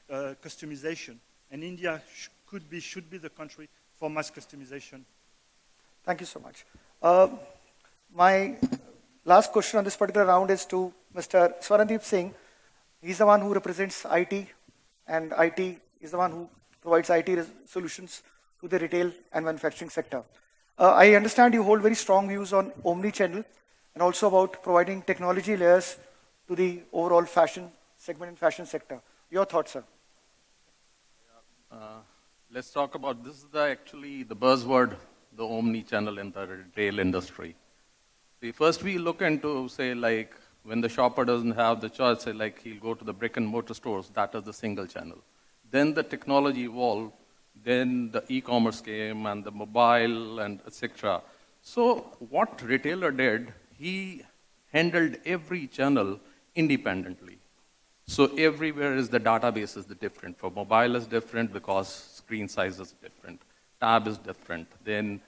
customization, and India should be the country for mass customization. Thank you so much. My last question on this particular round is to Mr. Swarandeep Singh. He's the one who represents IT, and IT is the one who provides IT solutions to the retail and manufacturing sector. I understand you hold very strong views on omni-channel and also about providing technology layers to the overall fashion segment and fashion sector. Your thoughts, sir? Let's talk about this. Is actually the buzzword, the omni-channel in the retail industry. See, first we look into, say, like when the shopper doesn't have the choice, say, like he'll go to the brick and mortar stores. That is the single channel. Then the technology evolved. Then the e-commerce came and the mobile and etc. So what retailer did, he handled every channel independently. So everywhere is the database is different. For mobile is different because screen size is different. Tab is different. Then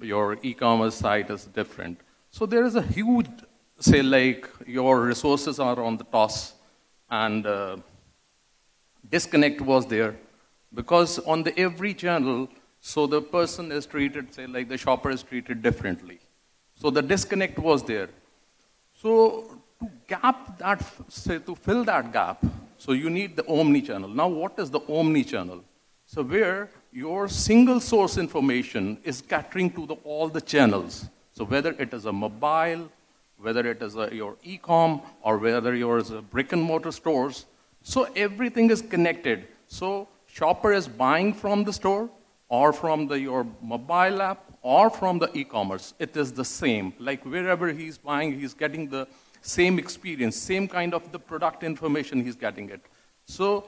your e-commerce site is different. So there is a huge, say like your resources are on the toss and disconnect was there because on the every channel, so the person is treated, say like the shopper is treated differently. So the disconnect was there. So to gap that, say to fill that gap, so you need the omni-channel. Now what is the omni-channel? So where your single source information is catering to all the channels. So whether it is a mobile, whether it is your e-com, or whether yours is brick and mortar stores, so everything is connected. So shopper is buying from the store, or from your mobile app, or from the e-commerce. It is the same. Like wherever he's buying, he's getting the same experience, same kind of the product information he's getting it. So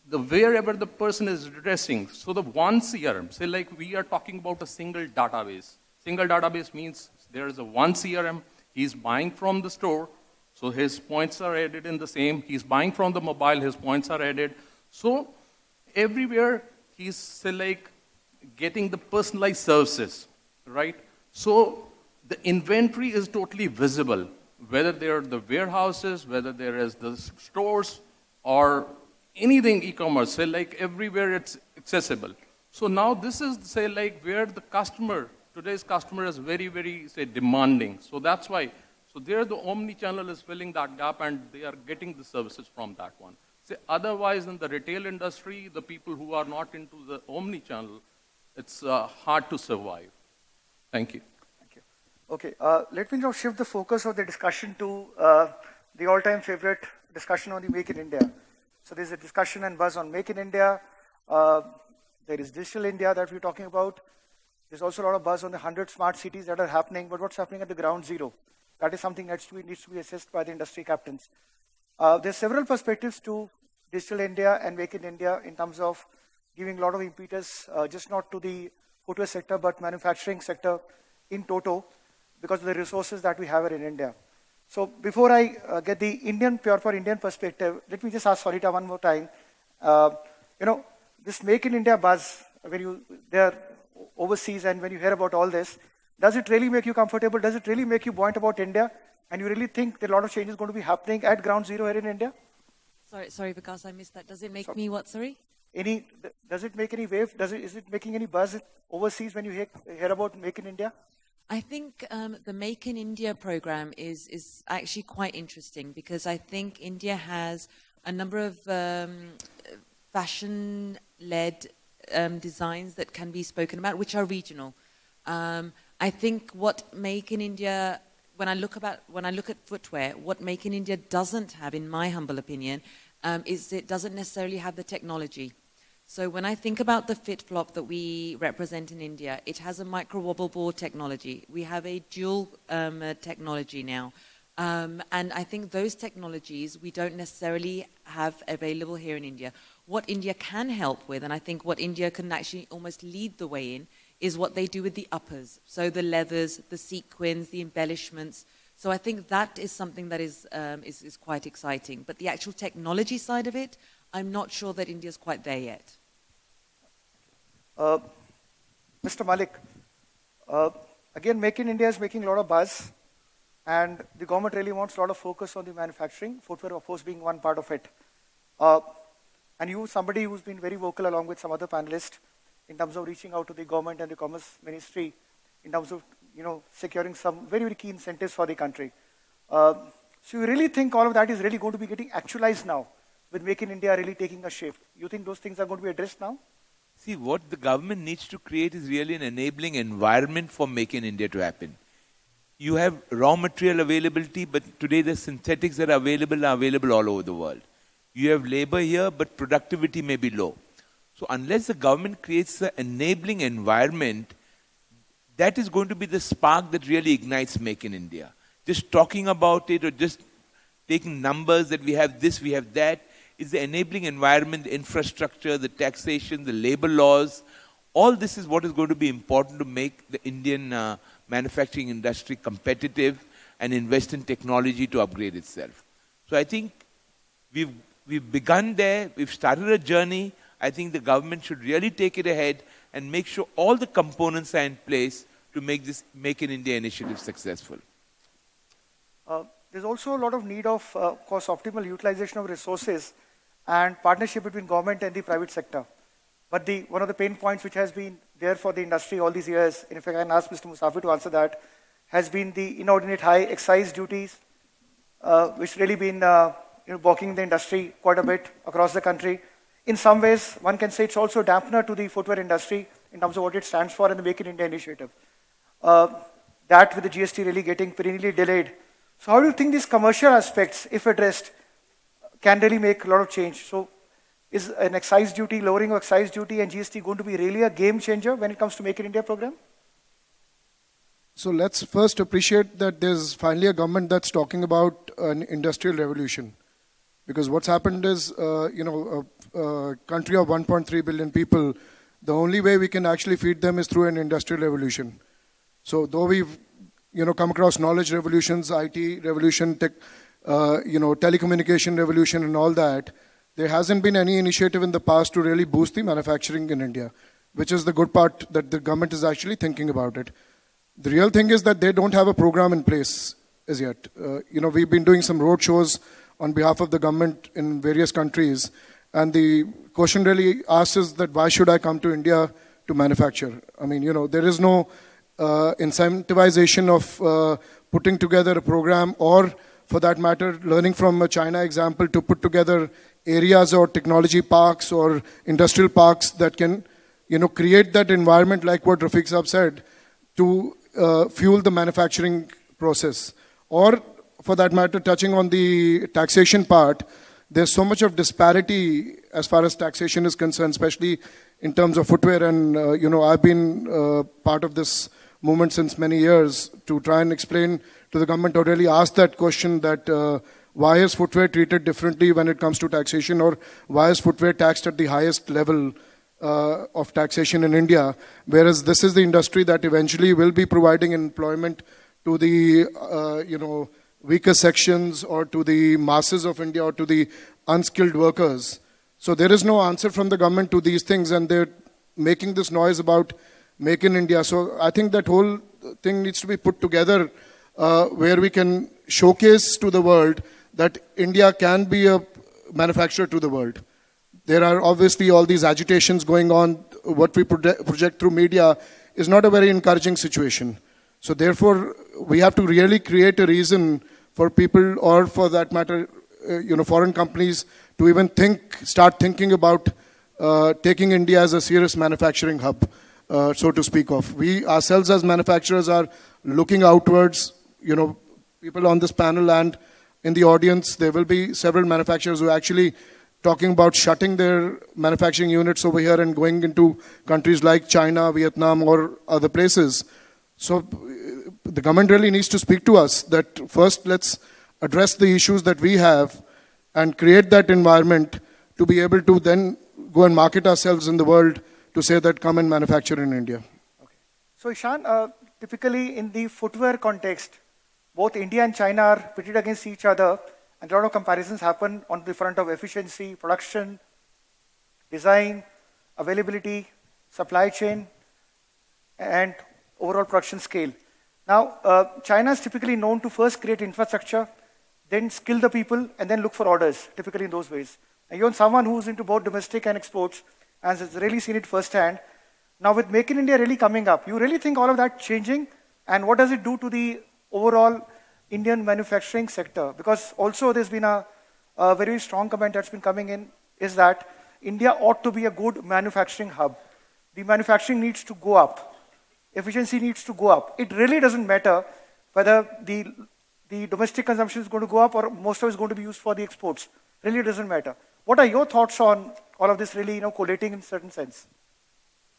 the wherever the person is addressing, so the one CRM, say like we are talking about a single database. Single database means there is a one CRM, he's buying from the store, so his points are added in the same. He's buying from the mobile, his points are added. So everywhere he's say like getting the personalized services, right? So the inventory is totally visible, whether they're the warehouses, whether there is the stores, or anything e-commerce, say like everywhere it's accessible. So now this is say like where the customer, today's customer is very, very say demanding. So that's why, so there the omni-channel is filling that gap and they are getting the services from that one. Say otherwise in the retail industry, the people who are not into the omni-channel, it's hard to survive. Thank you. Thank you. Okay, let me now shift the focus of the discussion to the all-time favorite discussion on the Make in India. So there's a discussion and buzz on Make in India. There is Digital India that we're talking about. There's also a lot of buzz on the 100 smart cities that are happening, but what's happening at the ground zero? That is something that needs to be assessed by the industry captains. There's several perspectives to Digital India and Make in India in terms of giving a lot of impetus, just not to the footwear sector, but manufacturing sector in toto, because of the resources that we have in India. So before I get the pure for Indian perspective, let me just ask Solita one more time. This Make in India buzz, when they're overseas and when you hear about all this, does it really make you comfortable? Does it really make you buoyant about India? And you really think that a lot of change is going to be happening at ground zero here in India? Sorry, because I missed that. Does it make me what, sorry? Does it make any wave? Is it making any buzz overseas when you hear about Make in India? I think the Make in India program is actually quite interesting because I think India has a number of fashion-led designs that can be spoken about, which are regional. I think what Make in India, when I look at footwear, what Make in India doesn't have, in my humble opinion, is it doesn't necessarily have the technology. So when I think about the FitFlop that we represent in India, it has a micro wobble board technology. We have a dual technology now. And I think those technologies we don't necessarily have available here in India. What India can help with, and I think what India can actually almost lead the way in, is what they do with the uppers. So the leathers, the sequins, the embellishments. So I think that is something that is quite exciting. But the actual technology side of it, I'm not sure that India's quite there yet. Mr. Malik, again, Make in India is making a lot of buzz, and the government really wants a lot of focus on the manufacturing, footwear, of course, being one part of it. And you, somebody who's been very vocal along with some other panelists in terms of reaching out to the government and the Commerce Ministry in terms of, securing some very, very key incentives for the country. So you really think all of that is really going to be getting actualized now with Make in India really taking a shape? You think those things are going to be addressed now? See, what the government needs to create is really an enabling environment for Make in India to happen. You have raw material availability, but today the synthetics that are available all over the world. You have labor here, but productivity may be low. So unless the government creates an enabling environment, that is going to be the spark that really ignites Make in India. Just talking about it or just taking numbers that we have this, we have that, is the enabling environment, the infrastructure, the taxation, the labor laws. All this is what is going to be important to make the Indian manufacturing industry competitive and invest in technology to upgrade itself. So I think we've begun there, we've started a journey. I think the government should really take it ahead and make sure all the components are in place to make this Make in India initiative successful. There's also a lot of need of cost optimal utilization of resources and partnership between government and the private sector. But one of the pain points which has been there for the industry all these years, and if I can ask Mr. Musafi to answer that, has been the inordinate high excise duties, which really been balking the industry quite a bit across the country. In some ways, one can say it's also a dampener to the footwear industry in terms of what it stands for in the Make in India initiative. That with the GST really getting perennially delayed. So how do you think these commercial aspects, if addressed, can really make a lot of change? So is an excise duty, lowering of excise duty and GST going to be really a game changer when it comes to Make in India program? So let's first appreciate that there's finally a government that's talking about an industrial revolution. Because what's happened is, a country of 1.3 billion people, the only way we can actually feed them is through an industrial revolution. So though we've come across knowledge revolutions, IT revolution, telecommunication revolution and all that, there hasn't been any initiative in the past to really boost the manufacturing in India, which is the good part that the government is actually thinking about it. The real thing is that they don't have a program in place as yet. We've been doing some road shows on behalf of the government in various countries, and the question really asks is that why should I come to India to manufacture? I mean, there is no incentivization of putting together a program or, for that matter, learning from a China example to put together areas or technology parks or industrial parks that can, create that environment like what Rafiq Saab said to fuel the manufacturing process. Or, for that matter, touching on the taxation part, there's so much of disparity as far as taxation is concerned, especially in terms of footwear. And, I've been part of this movement since many years to try and explain to the government or really ask that question that why is footwear treated differently when it comes to taxation, or why is footwear taxed at the highest level of taxation in India, whereas this is the industry that eventually will be providing employment to the weaker sections or to the masses of India or to the unskilled workers. So there is no answer from the government to these things, and they're making this noise about Make in India. So I think that whole thing needs to be put together where we can showcase to the world that India can be a manufacturer to the world. There are obviously all these agitations going on. What we project through media is not a very encouraging situation. So therefore, we have to really create a reason for people, or for that matter, foreign companies to even start thinking about taking India as a serious manufacturing hub, so to speak of. We ourselves as manufacturers are looking outwards. People on this panel and in the audience, there will be several manufacturers who are actually talking about shutting their manufacturing units over here and going into countries like China, Vietnam, or other places. So the government really needs to speak to us that first let's address the issues that we have and create that environment to be able to then go and market ourselves in the world to say that come and manufacture in India. Okay. So Ishan, typically in the footwear context, both India and China are pitted against each other, and a lot of comparisons happen on the front of efficiency, production, design, availability, supply chain, and overall production scale. Now, China is typically known to first create infrastructure, then skill the people, and then look for orders, typically in those ways. And you're someone who's into both domestic and exports, and has really seen it firsthand. Now, with Make in India really coming up, you really think all of that changing? And what does it do to the overall Indian manufacturing sector? Because also there's been a very strong comment that's been coming in, is that India ought to be a good manufacturing hub. the manufacturing needs to go up. Efficiency needs to go up. It really doesn't matter whether the domestic consumption is going to go up or most of it is going to be used for the exports. Really doesn't matter. What are your thoughts on all of this really, collating in a certain sense?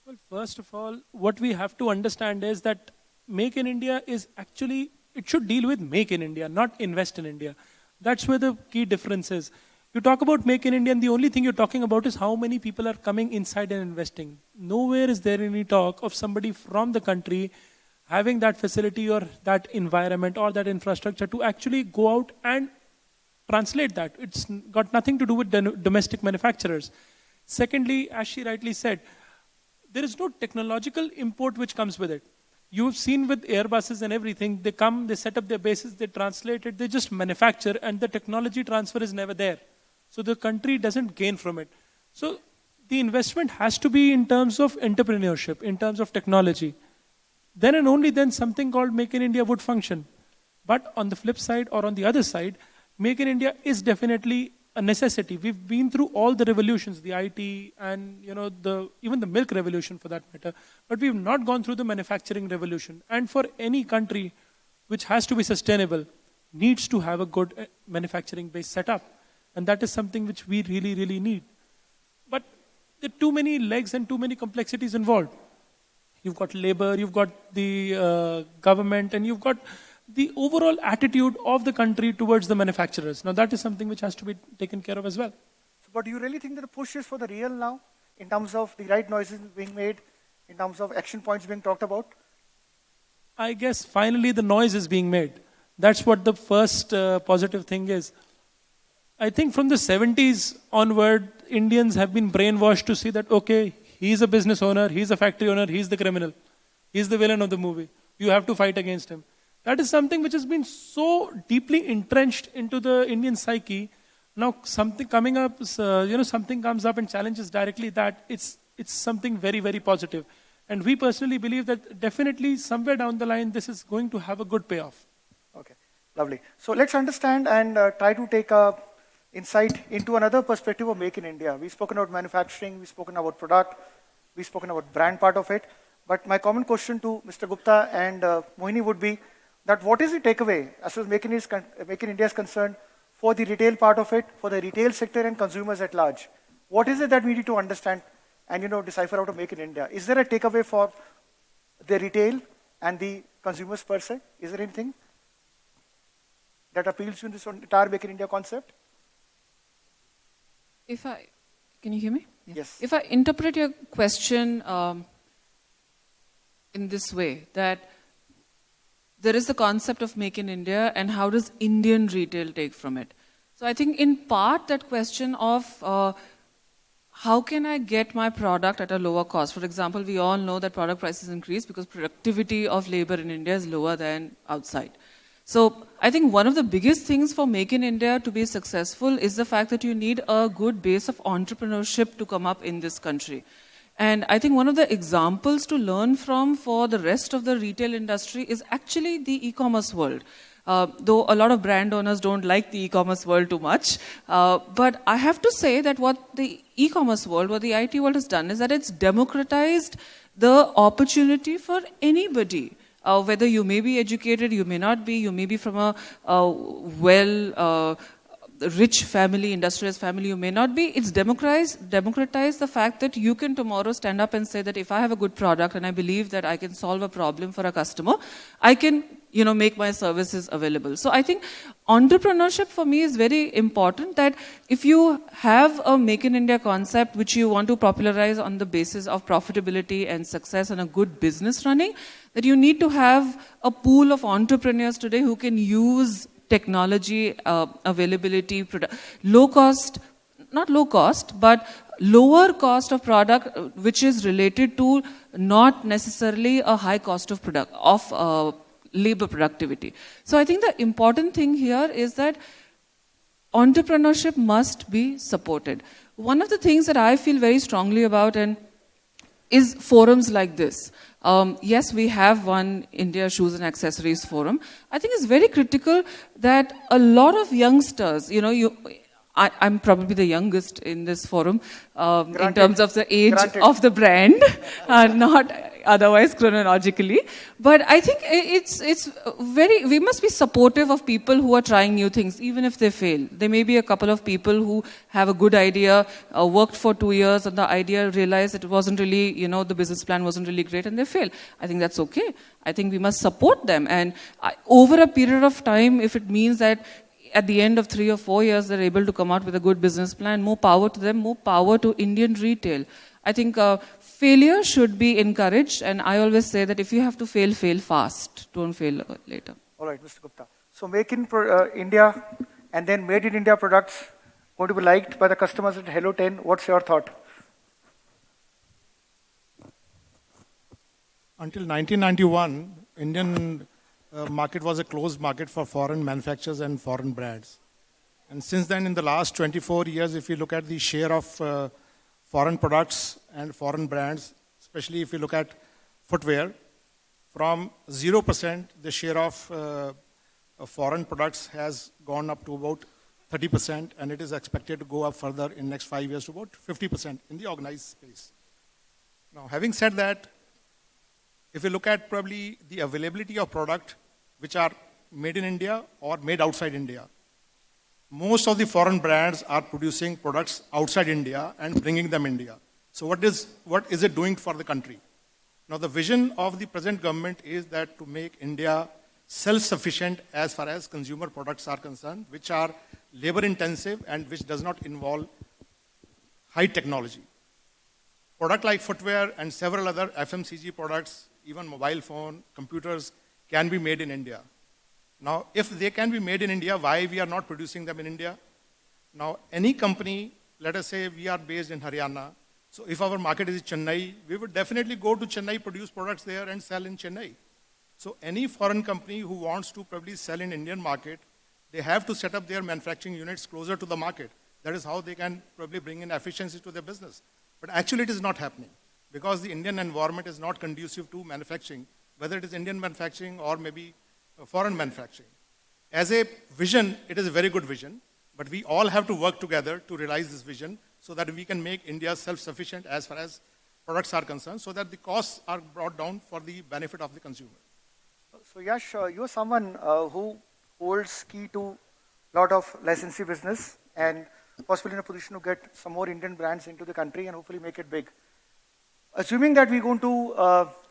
Well, first of all, what we have to understand is that Make in India is actually, it should deal with Make in India, not invest in India. That's where the key difference is. You talk about Make in India and the only thing you're talking about is how many people are coming inside and investing. Nowhere is there any talk of somebody from the country having that facility or that environment or that infrastructure to actually go out and translate that. It's got nothing to do with domestic manufacturers. Secondly, as she rightly said, there is no technological import which comes with it. You've seen with Airbuses and everything, they come, they set up their bases, they translate it, they just manufacture, and the technology transfer is never there. So the country doesn't gain from it. So the investment has to be in terms of entrepreneurship, in terms of technology. Then and only then something called Make in India would function. But on the flip side or on the other side, Make in India is definitely a necessity. We've been through all the revolutions, the IT and even the milk revolution for that matter, but we've not gone through the manufacturing revolution. And for any country which has to be sustainable, needs to have a good manufacturing base set up. And that is something which we really, really need. But there are too many legs and too many complexities involved. You've got labor, you've got the government, and you've got the overall attitude of the country towards the manufacturers. Now that is something which has to be taken care of as well. So, but do you really think that the push is for the real now, in terms of the right noises being made, in terms of action points being talked about? I guess finally the noise is being made. That's what the first positive thing is. I think from the 70s onward, Indians have been brainwashed to see that, okay, he's a business owner, he's a factory owner, he's the criminal, he's the villain of the movie. You have to fight against him. That is something which has been so deeply entrenched into the Indian psyche. Now something coming up, something comes up and challenges directly that, it's something very, very positive. And we personally believe that definitely somewhere down the line, this is going to have a good payoff. Okay, lovely. So let's understand and try to take a insight into another perspective of Make in India. We've spoken about manufacturing, we've spoken about product, we've spoken about brand part of it. But my common question to Mr. Gupta and Mohini would be that what is the takeaway as far as Make in India is concerned for the retail part of it, for the retail sector and consumers at large? What is it that we need to understand and decipher out of Make in India? Is there a takeaway for the retail and the consumers per se? Is there anything that appeals to this entire Make in India concept? Can you hear me? Yeah. Yes. If I interpret your question in this way, that there is the concept of Make in India and how does Indian retail take from it? So I think in part that question of how can I get my product at a lower cost? For example, we all know that product prices increase because productivity of labor in India is lower than outside. So I think one of the biggest things for Make in India to be successful is the fact that you need a good base of entrepreneurship to come up in this country. And I think one of the examples to learn from for the rest of the retail industry is actually the e-commerce world. Though a lot of brand owners don't like the e-commerce world too much. But I have to say that what the e-commerce world, what the IT world has done is that it's democratized the opportunity for anybody. Whether you may be educated, you may not be, you may be from a rich family, industrialist family, you may not be. It's democratized the fact that you can tomorrow stand up and say that if I have a good product and I believe that I can solve a problem for a customer, I can make my services available. So I think entrepreneurship for me is very important, that if you have a Make in India concept which you want to popularize on the basis of profitability and success and a good business running, that you need to have a pool of entrepreneurs today who can use technology, availability, low cost, not low cost, but lower cost of product which is related to not necessarily a high cost of labor productivity. So I think the important thing here is that entrepreneurship must be supported. One of the things that I feel very strongly about is forums like this. Yes, we have one India Shoes and Accessories Forum. I think it's very critical that a lot of youngsters, I'm probably the youngest in this forum in Granted. terms of the age Granted. of the brand, not otherwise chronologically. But I think we must be supportive of people who are trying new things, even if they fail. There may be a couple of people who have a good idea, worked for 2 years, and the idea realized it wasn't really, the business plan wasn't really great, and they fail. I think that's okay. I think we must support them. And over a period of time, if it means that at the end of 3 or 4 years, they're able to come out with a good business plan, more power to them, more power to Indian retail. I think failure should be encouraged, and I always say that if you have to fail, fail fast. Don't fail later. All right, Mr. Gupta. So Make in India and then Made in India products going to be liked by the customers at Hello 10. What's your thought? Until 1991, Indian market was a closed market for foreign manufacturers and foreign brands. And since then, in the last 24 years, if you look at the share of foreign products and foreign brands, especially if you look at footwear, from 0%, the share of foreign products has gone up to about 30%, and it is expected to go up further in next 5 years to about 50% in the organized space. Now, having said that, if you look at probably the availability of product which are made in India or made outside India, most of the foreign brands are producing products outside India and bringing them India. So what is it doing for the country? Now the vision of the present government is that to make India self-sufficient as far as consumer products are concerned, which are labor intensive and which does not involve high technology. Product like footwear and several other FMCG products, even mobile phone, computers, can be made in India. Now, if they can be made in India, why we are not producing them in India? Now, any company, let us say we are based in Haryana, so if our market is Chennai, we would definitely go to Chennai, produce products there and sell in Chennai. So any foreign company who wants to probably sell in Indian market, they have to set up their manufacturing units closer to the market. That is how they can probably bring in efficiency to their business. But actually it is not happening because the Indian environment is not conducive to manufacturing, whether it is Indian manufacturing or maybe foreign manufacturing. As a vision, it is a very good vision, but we all have to work together to realize this vision so that we can make India self-sufficient as far as products are concerned, so that the costs are brought down for the benefit of the consumer. So Yash, you're someone who holds key to a lot of licensee business and possibly in a position to get some more Indian brands into the country and hopefully make it big. Assuming that we're going to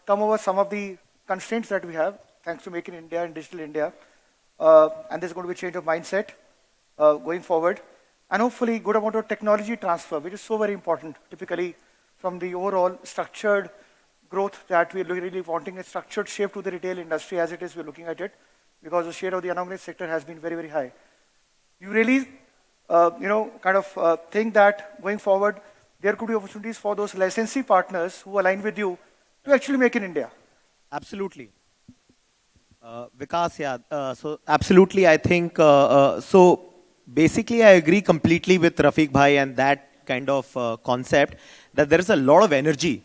come over some of the constraints that we have, thanks to Make in India and Digital India, and there's going to be a change of mindset going forward, and hopefully good amount of technology transfer, which is so very important, typically from the overall structured growth that we're really wanting, a structured shape to the retail industry as it is, we're looking at it, because the share of the unorganized sector has been very, very high. You really, think that going forward, there could be opportunities for those licensee partners who align with you to actually make in India. Absolutely. Vikas, yeah. So absolutely, I think, so basically I agree completely with Rafiq Bhai and that kind of concept that there is a lot of energy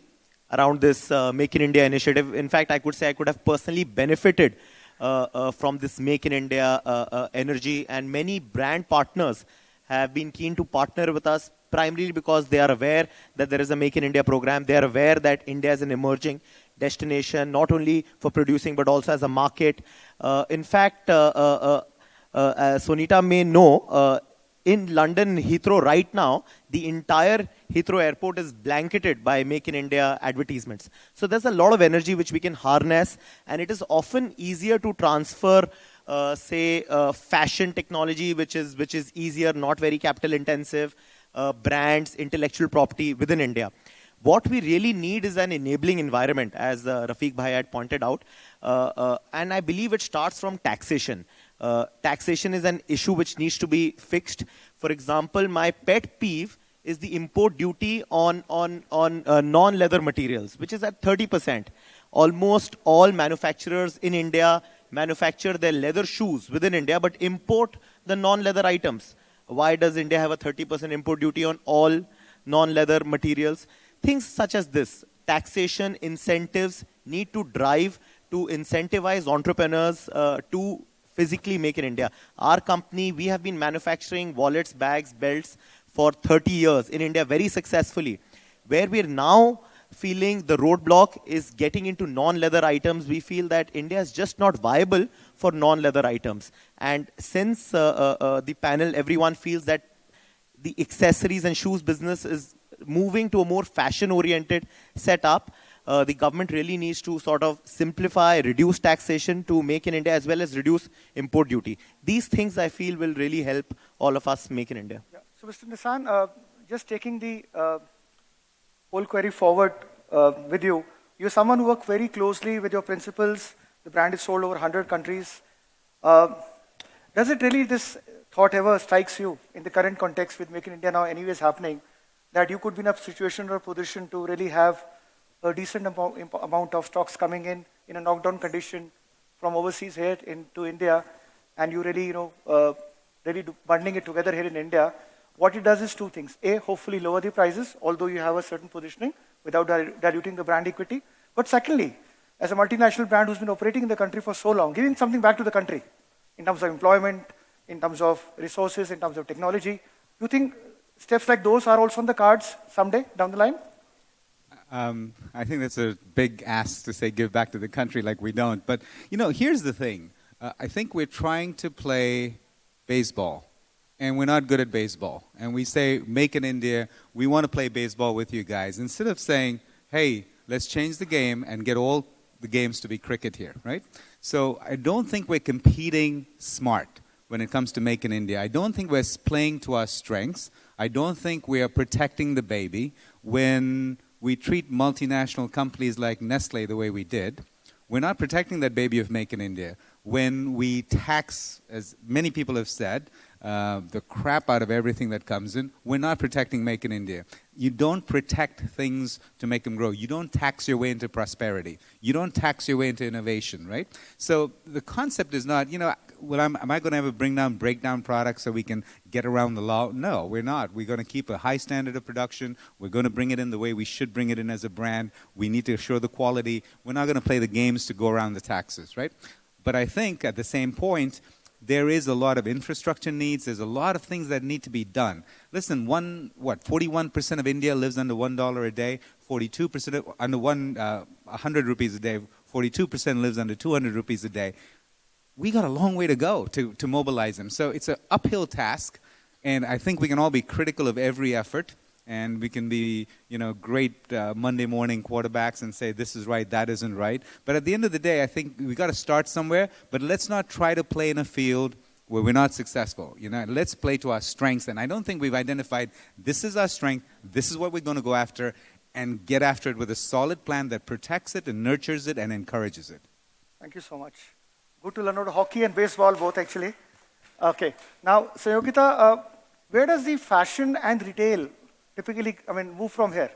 around this Make in India initiative. In fact, I could say I could have personally benefited from this Make in India energy, and many brand partners have been keen to partner with us primarily because they are aware that there is a Make in India program. They are aware that India is an emerging destination, not only for producing, but also as a market. In fact, Sonita may know, in London Heathrow right now, the entire Heathrow airport is blanketed by Make in India advertisements. So there's a lot of energy which we can harness, and it is often easier to transfer fashion technology, which is easier, not very capital intensive, brands, intellectual property within India. What we really need is an enabling environment, as Rafiq Bhai had pointed out, and I believe it starts from taxation. Taxation is an issue which needs to be fixed. For example, my pet peeve is the import duty on non-leather materials, which is at 30%. Almost all manufacturers in India manufacture their leather shoes within India, but import the non-leather items. Why does India have a 30% import duty on all non-leather materials? Things such as this, taxation incentives need to drive to incentivize entrepreneurs to physically make in India. Our company, we have been manufacturing wallets, bags, belts for 30 years in India very successfully. Where we're now feeling the roadblock is getting into non-leather items. We feel that India is just not viable for non-leather items. And since the panel, everyone feels that the accessories and shoes business is moving to a more fashion-oriented setup, the government really needs to sort of simplify, reduce taxation to make in India as well as reduce import duty. These things I feel will really help all of us make in India. Yeah. So Mr. Nissan, just taking the whole query forward with you, you're someone who works very closely with your principals. The brand is sold over 100 countries. Does it really, this thought ever strikes you in the current context with Make in India now anyways happening, that you could be in a situation or position to really have a decent amount of stocks coming in a knockdown condition from overseas here into India, and you really, really bundling it together here in India? What it does is two things. A, hopefully lower the prices, although you have a certain positioning without diluting the brand equity. But secondly, as a multinational brand who's been operating in the country for so long, giving something back to the country in terms of employment, in terms of resources, in terms of technology, you think steps like those are also on the cards someday down the line? I think that's a big ask to say give back to the country like we don't. But, here's the thing. I think we're trying to play baseball, and we're not good at baseball. And we say, make in India, we want to play baseball with you guys. Instead of saying, hey, let's change the game and get all the games to be cricket here, right? So I don't think we're competing smart when it comes to Make in India. I don't think we're playing to our strengths. I don't think we are protecting the baby. When we treat multinational companies like Nestle the way we did, we're not protecting that baby of Make in India. When we tax, as many people have said, the crap out of everything that comes in, we're not protecting Make in India. You don't protect things to make them grow. You don't tax your way into prosperity. You don't tax your way into innovation, right? So the concept is not, am I going to ever break down products so we can get around the law? No, we're not. We're going to keep a high standard of production. We're going to bring it in the way we should bring it in as a brand. We need to assure the quality. We're not going to play the games to go around the taxes, right? But I think at the same point, there is a lot of infrastructure needs. There's a lot of things that need to be done. Listen, 41% of India lives under $1 a day, 42% under 100 rupees a day, 42% lives under 200 rupees a day. We got a long way to go to mobilize them. So it's an uphill task, and I think we can all be critical of every effort, and we can be, great Monday morning quarterbacks and say this is right, that isn't right. But at the end of the day, I think we got to start somewhere. But let's not try to play in a field where we're not successful. Let's play to our strengths. And I don't think we've identified this is our strength, this is what we're going to go after, and get after it with a solid plan that protects it and nurtures it and encourages it. Thank you so much. Good to learn about hockey and baseball both, actually. Okay. Now, Sayogita, where does the fashion and retail typically, move from here?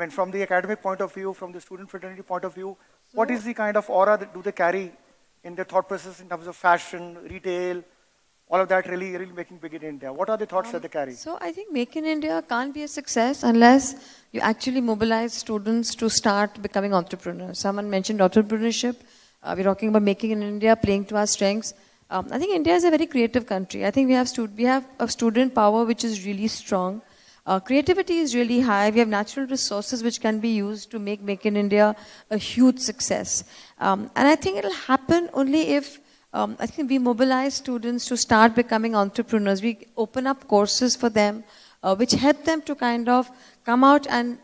From the academic point of view, from the student fraternity point of view, what is the kind of aura that do they carry in their thought process in terms of fashion, retail, all of that really making big in India? What are the thoughts that they carry? So I think Make in India can't be a success unless you actually mobilize students to start becoming entrepreneurs. Someone mentioned entrepreneurship. We're talking about making in India, playing to our strengths. I think India is a very creative country. I think we have a student power which is really strong. Creativity is really high. We have natural resources which can be used to make in India a huge success. And I think it'll happen only if I think we mobilize students to start becoming entrepreneurs. We open up courses for them which help them to kind of come out and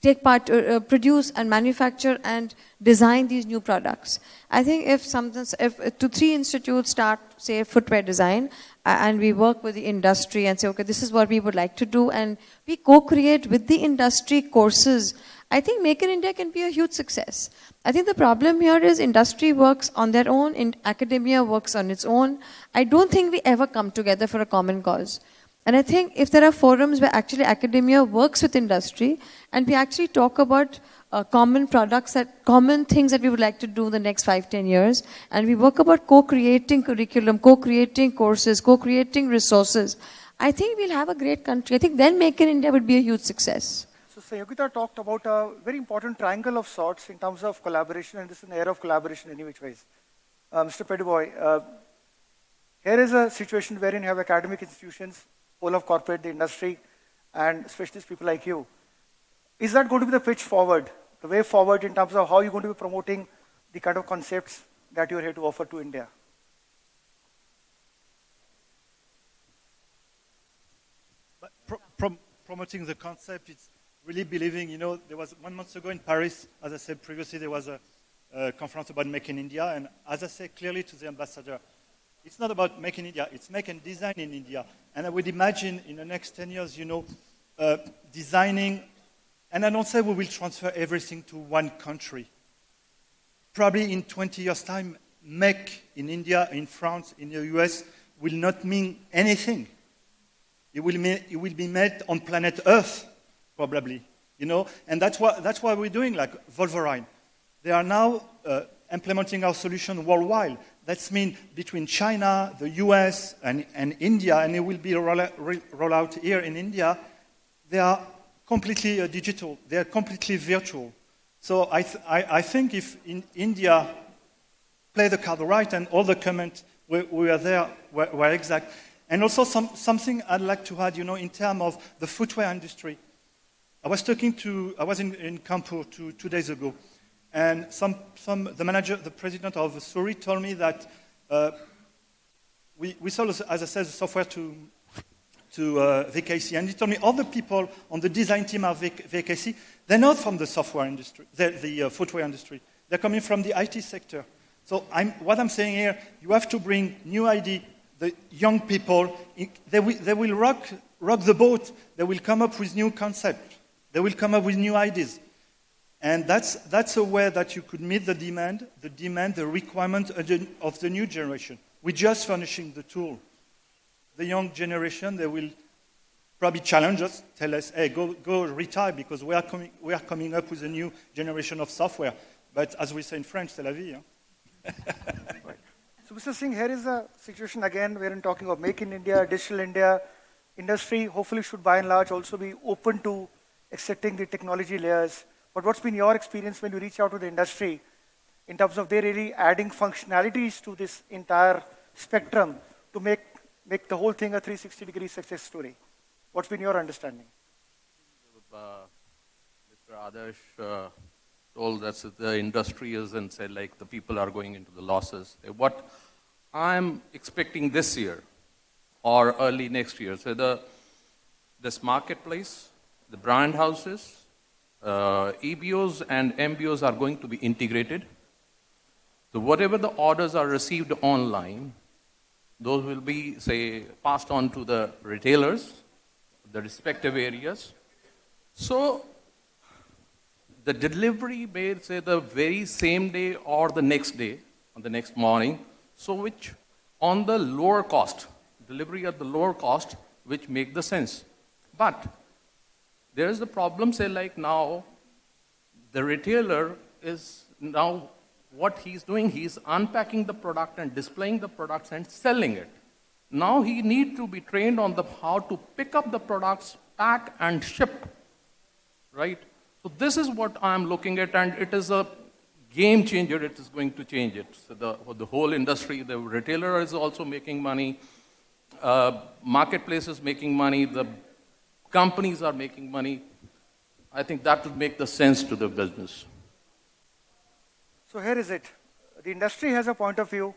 take part, produce and manufacture and design these new products. I think if 2-3 institutes start, say, footwear design, and we work with the industry and say, okay, this is what we would like to do, and we co-create with the industry courses, I think Make in India can be a huge success. I think the problem here is industry works on their own, and academia works on its own. I don't think we ever come together for a common cause. And I think if there are forums where actually academia works with industry, and we actually talk about common products, common things that we would like to do in the next 5-10 years, and we work about co-creating curriculum, co-creating courses, co-creating resources, I think we'll have a great country. I think then Make in India would be a huge success. So Sayogita talked about a very important triangle of sorts in terms of collaboration, and this is an era of collaboration in which ways. Mr. Peduboy, here is a situation wherein you have academic institutions, whole of corporate, the industry, and specialist people like you. Is that going to be the pitch forward, the way forward in terms of how you're going to be promoting the kind of concepts that you're here to offer to India? But promoting the concept, it's really believing, there was 1 month ago in Paris, as I said previously, there was a conference about Make in India, and as I said clearly to the ambassador, it's not about Make in India, it's Make and Design in India. And I would imagine in the next 10 years, designing, and I don't say we will transfer everything to one country. Probably in 20 years' time, Make in India, in France, in the US, will not mean anything. It will be made on planet Earth, probably, and that's why we're doing like Wolverine. They are now implementing our solution worldwide. That means between China, the US, and India, and it will be roll out here in India, they are completely digital. They are completely virtual. So I think if in India play the card right and all the comments were there were exact. And also something I'd like to add, in terms of the footwear industry. I was in Kanpur 2 days ago, and the president of Suri told me that we sold, as I said, the software to VKC, and he told me all the people on the design team of VKC, they're not from the software industry, the footwear industry. They're coming from the IT sector. So what I'm saying here, you have to bring new idea. The young people, they will rock the boat. They will come up with new concepts. They will come up with new ideas. And that's a way that you could meet the demand, the requirement of the new generation. We're just furnishing the tool. The young generation, they will probably challenge us, tell us, hey, go retire because we are coming up with a new generation of software. But as we say in French, c'est la vie. Hein? Right. So, Mr. Singh, here is a situation again wherein talking of Make in India, Digital India, industry hopefully should by and large also be open to accepting the technology layers. But what's been your experience when you reach out to the industry in terms of they really adding functionalities to this entire spectrum to make the whole thing a 360-degree success story? What's been your understanding? Mr. Adarsh told us that the industry is and said like the people are going into the losses. What I'm expecting this year or early next year, so this marketplace, the brand houses, EBOs and MBOs are going to be integrated. So whatever the orders are received online, those will be, say, passed on to the retailers, the respective areas. So the delivery may, say, the very same day or the next day, on the next morning, so which on the lower cost, delivery at the lower cost, which make the sense. But there is the problem, say, like now, the retailer is now, what he's doing, he's unpacking the product and displaying the products and selling it. Now he needs to be trained on how to pick up the products, pack and ship, right? So this is what I'm looking at, and it is a game changer. It is going to change it. So the whole industry, the retailer is also making money, marketplace is making money, the companies are making money. I think that would make the sense to the business. So here is it. The industry has a point of view.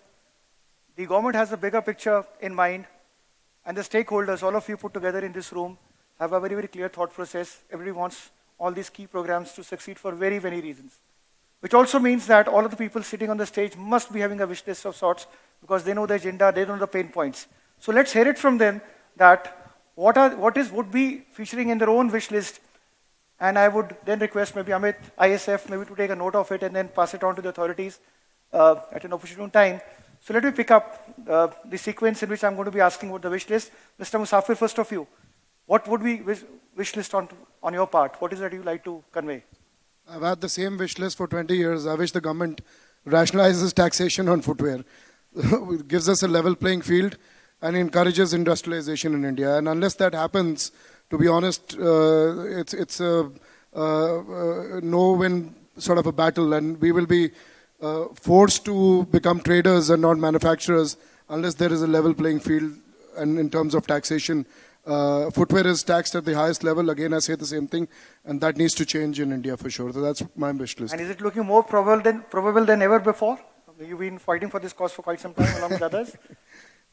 The government has a bigger picture in mind. And the stakeholders, all of you put together in this room, have a very, very clear thought process. Everybody wants all these key programs to succeed for very many reasons. Which also means that all of the people sitting on the stage must be having a wish list of sorts because they know the agenda, they know the pain points. So let's hear it from them that would be featuring in their own wish list. And I would then request maybe Amit, ISF, maybe to take a note of it and then pass it on to the authorities at an opportune time. So let me pick up the sequence in which I'm going to be asking about the wish list. Mr. Musafir, first of you, what would be wish list on your part? What is that you like to convey? I've had the same wish list for 20 years. I wish the government rationalizes taxation on footwear. It gives us a level playing field and encourages industrialization in India. And unless that happens, to be honest, it's a no-win sort of a battle, and we will be forced to become traders and not manufacturers unless there is a level playing field. And in terms of taxation, footwear is taxed at the highest level. Again, I say the same thing, and that needs to change in India for sure. So that's my wish list. And is it looking more probable than ever before? You've been fighting for this cause for quite some time along with others.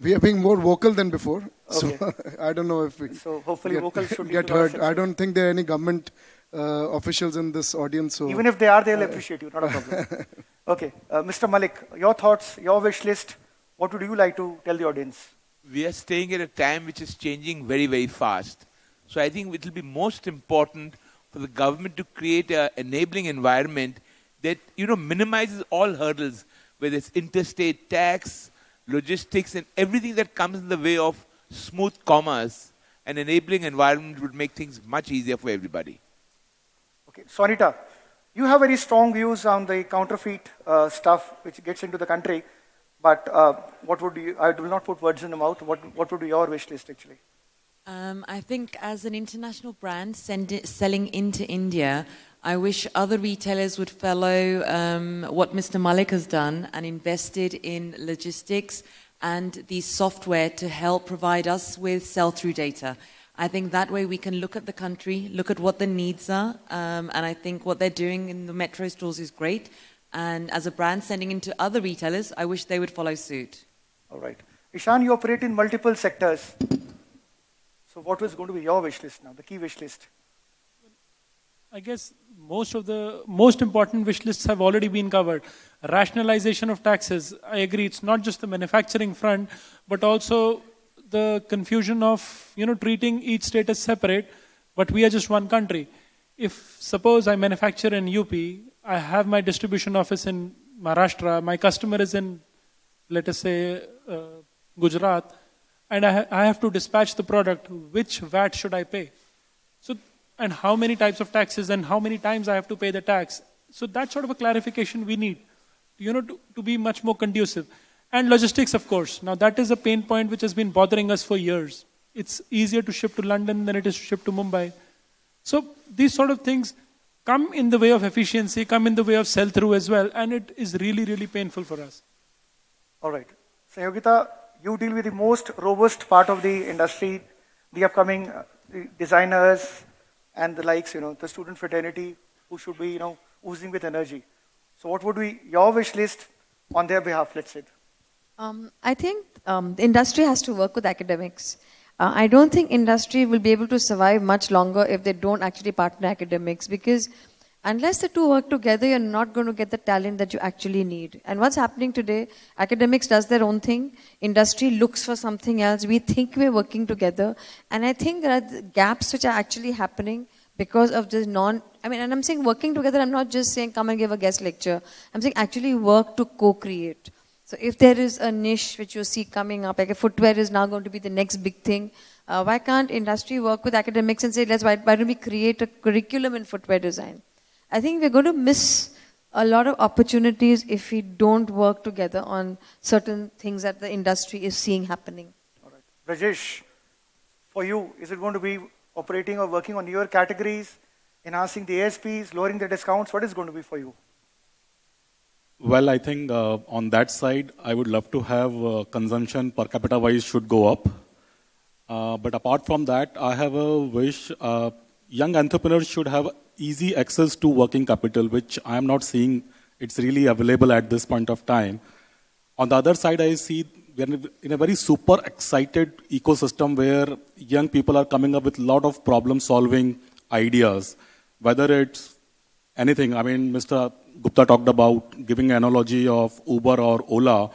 We are being more vocal than before. Okay. So I don't know if we So hopefully vocal should get hurt. I don't think there are any government officials in this audience. So even if they are, they'll appreciate you. Not a problem. Okay, Mr. Malik, your thoughts, your wish list. What would you like to tell the audience? We are staying at a time which is changing very, very fast. So I think it will be most important for the government to create an enabling environment that, minimizes all hurdles, whether it's interstate tax, logistics, and everything that comes in the way of smooth commerce. An enabling environment would make things much easier for everybody. Okay, Sonita, you have very strong views on the counterfeit stuff which gets into the country. But what would you, I will not put words in the mouth, what would be your wish list actually? I think as an international brand selling into India, I wish other retailers would follow what Mr. Malik has done and invested in logistics and the software to help provide us with sell-through data. I think that way we can look at the country, look at what the needs are, and I think what they're doing in the metro stores is great. And as a brand sending into other retailers, I wish they would follow suit. All right. Ishan, you operate in multiple sectors. So what was going to be your wish list now, the key wish list? I guess most of the most important wish lists have already been covered. Rationalization of taxes, I agree, it's not just the manufacturing front, but also the confusion of, treating each state as separate, but we are just one country. If suppose I manufacture in UP, I have my distribution office in Maharashtra, my customer is in, let us say, Gujarat, and I have to dispatch the product, which VAT should I pay? So, and how many types of taxes and how many times I have to pay the tax? So that sort of a clarification we need, to be much more conducive. And logistics, of course. Now that is a pain point which has been bothering us for years. It's easier to ship to London than it is to ship to Mumbai. So these sort of things come in the way of efficiency, come in the way of sell-through as well, and it is really, really painful for us. All right. So Yogita, you deal with the most robust part of the industry, the upcoming designers and the likes, the student fraternity who should be, oozing with energy. So what would be your wish list on their behalf, let's say? I think the industry has to work with academics. I don't think industry will be able to survive much longer if they don't actually partner academics, because unless the two work together, you're not going to get the talent that you actually need. And what's happening today, academics does their own thing, industry looks for something else, we think we're working together, and I think there are gaps which are actually happening because of this and I'm saying working together, I'm not just saying come and give a guest lecture, I'm saying actually work to co-create. So if there is a niche which you see coming up, like a footwear is now going to be the next big thing, why can't industry work with academics and say, why don't we create a curriculum in footwear design? I think we're going to miss a lot of opportunities if we don't work together on certain things that the industry is seeing happening. All right. Rajesh, for you, is it going to be operating or working on your categories, enhancing the ASPs, lowering the discounts? What is going to be for you? Well, I think on that side, I would love to have consumption per capita wise should go up. But apart from that, I have a wish, young entrepreneurs should have easy access to working capital, which I am not seeing it's really available at this point of time. On the other side, I see we're in a very super excited ecosystem where young people are coming up with a lot of problem solving ideas, whether it's anything. I mean, Mr. Gupta talked about giving an analogy of Uber or Ola.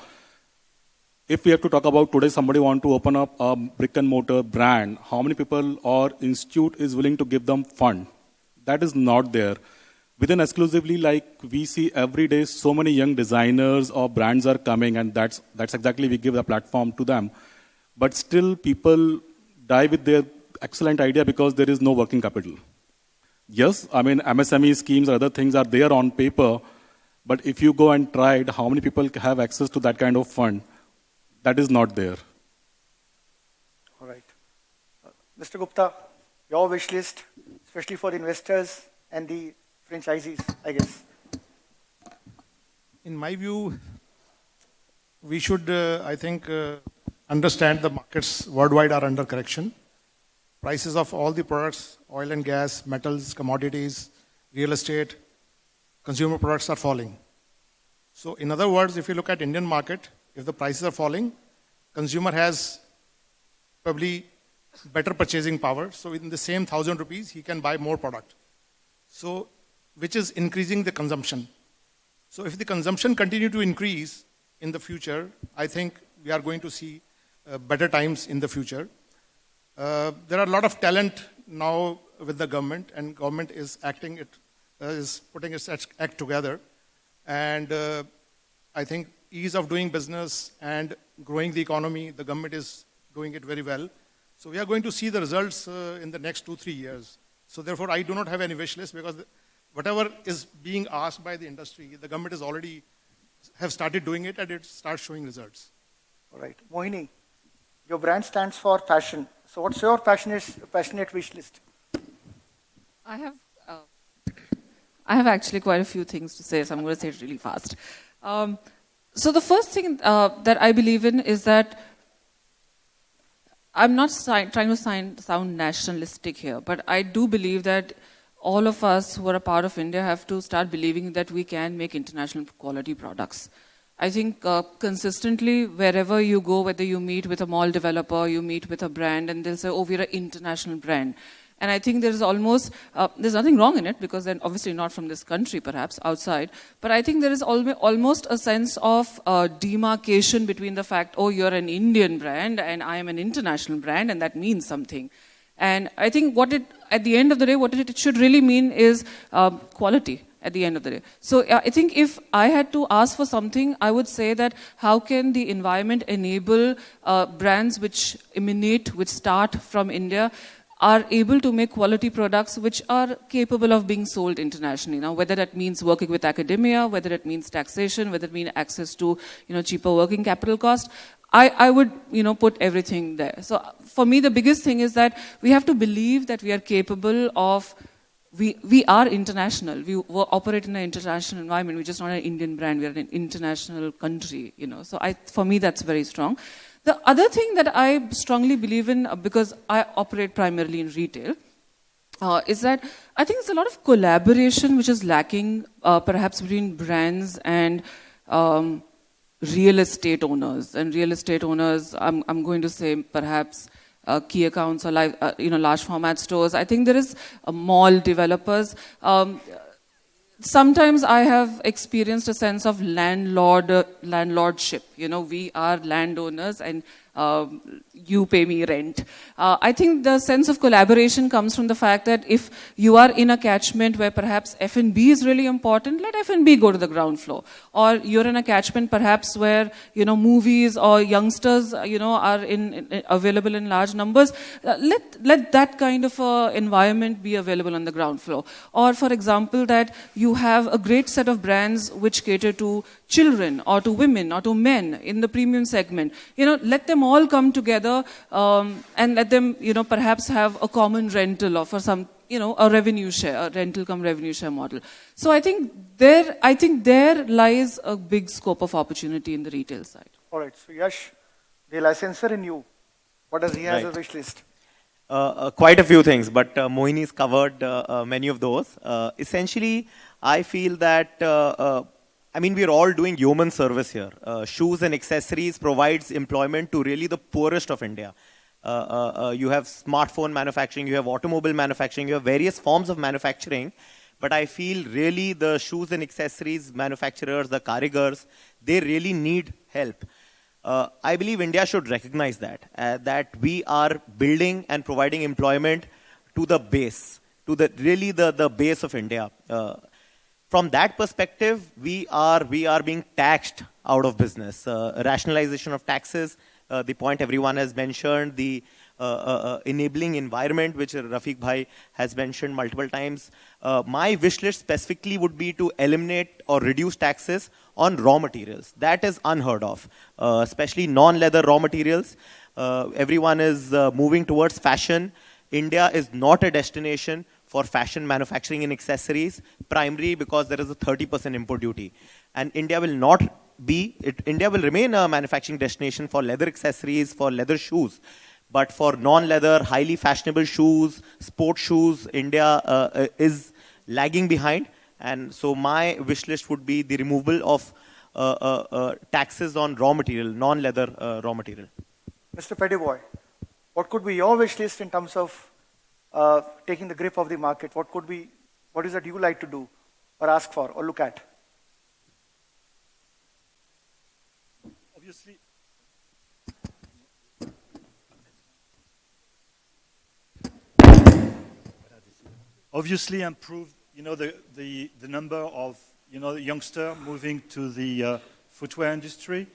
If we have to talk about today, somebody want to open up a brick and mortar brand, how many people or institute is willing to give them fund? That is not there. Within exclusively, like we see every day, so many young designers or brands are coming, and that's exactly we give a platform to them. But still, people die with their excellent idea because there is no working capital. Yes, I mean, MSME schemes or other things are there on paper, but if you go and try it, how many people have access to that kind of fund? That is not there. All right. Mr. Gupta, your wish list, especially for the investors and the franchisees, I guess. in my view, we should, I think, understand the markets worldwide are under correction. Prices of all the products, oil and gas, metals, commodities, real estate, consumer products are falling. So in other words, if you look at Indian market, if the prices are falling, consumer has probably better purchasing power. So in the same 1,000 rupees, he can buy more product. So, which is increasing the consumption. So if the consumption continue to increase in the future, I think we are going to see better times in the future. There are a lot of talent now with the government, and government is acting it, is putting its act together. And I think ease of doing business and growing the economy, the government is doing it very well. So we are going to see the results in the next 2-3 years. So therefore, I do not have any wish list, because whatever is being asked by the industry, the government is already have started doing it, and it starts showing results. All right. Mohini, your brand stands for fashion. So what's your passionate wish list? I have actually quite a few things to say, so I'm going to say it really fast. So the first thing that I believe in is that I'm not trying to sound nationalistic here, but I do believe that all of us who are a part of India have to start believing that we can make international quality products. I think consistently, wherever you go, whether you meet with a mall developer, you meet with a brand, and they'll say, oh, we're an international brand. And I think there's almost, there's nothing wrong in it, because they're obviously not from this country, perhaps, outside. But I think there is almost a sense of demarcation between the fact, oh, you're an Indian brand, and I am an international brand, and that means something. And I think at the end of the day, what it should really mean is quality at the end of the day. So I think if I had to ask for something, I would say that how can the environment enable brands which which start from India, are able to make quality products which are capable of being sold internationally. Now, whether that means working with academia, whether it means taxation, whether it means access to cheaper working capital cost, I would put everything there. So for me, the biggest thing is that we have to believe that we are capable of, we are international. We operate in an international environment. We're just not an Indian brand. We are an international country. So for me, that's very strong. The other thing that I strongly believe in, because I operate primarily in retail, is that I think there's a lot of collaboration which is lacking, perhaps between brands and real estate owners. And real estate owners, I'm going to say perhaps key accounts or large format stores. I think there is mall developers. Sometimes I have experienced a sense of landlordship. We are landowners and you pay me rent. I think the sense of collaboration comes from the fact that if you are in a catchment where perhaps F&B is really important, let F&B go to the ground floor. Or you're in a catchment perhaps where, movies or youngsters, are available in large numbers. Let that kind of environment be available on the ground floor. Or for example, that you have a great set of brands which cater to children or to women or to men in the premium segment. Let them all come together and let them, perhaps have a common rental or for some, a revenue share, a rental come revenue share model. So I think there lies a big scope of opportunity in the retail side. All right. So Yash, the licensor in you, what does he have as a wish list? Quite a few things, but Mohini's covered many of those. Essentially, I feel that we're all doing human service here. Shoes and accessories provides employment to really the poorest of India. You have smartphone manufacturing, you have automobile manufacturing, you have various forms of manufacturing. But I feel really the shoes and accessories manufacturers, the karigars, they really need help. I believe India should recognize that we are building and providing employment to the base, to the base of India. From that perspective, we are being taxed out of business. Rationalization of taxes, the point everyone has mentioned, the enabling environment, which Rafiq Bhai has mentioned multiple times. My wish list specifically would be to eliminate or reduce taxes on raw materials. That is unheard of, especially non-leather raw materials. Everyone is moving towards fashion. India is not a destination for fashion manufacturing and accessories, primarily because there is a 30% import duty. and India will not be, India will remain a manufacturing destination for leather accessories, for leather shoes. But for non-leather, highly fashionable shoes, sports shoes, India is lagging behind. And so my wish list would be the removal of taxes on raw material, non-leather raw material. Mr. Pettyboy, what could be your wish list in terms of taking the grip of the market? What is that you like to do or ask for or look at? Obviously improve, the number of, youngster moving to the footwear industry,